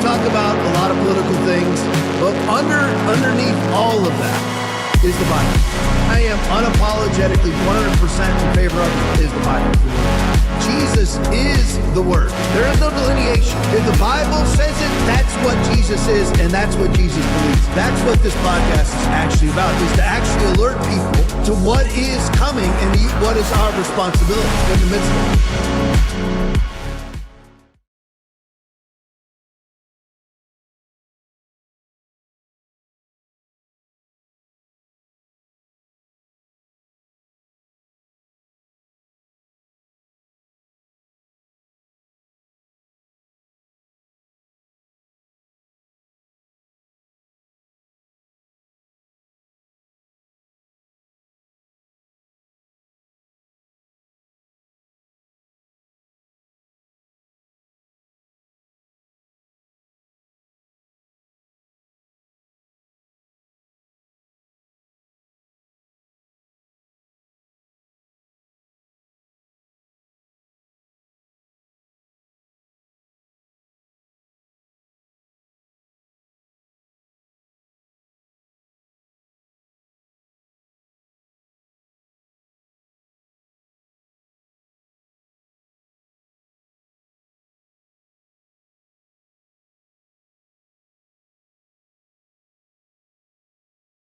talk about a lot of political things, but underneath all of that is the Bible. I am unapologetically 100% in favor of it is the Bible. Jesus is the Word. There is no delineation. If the Bible says it, that's what Jesus is, and that's what Jesus believes. That's what this podcast is actually about, is to actually alert people to what is coming and what is our responsibility in the midst of it.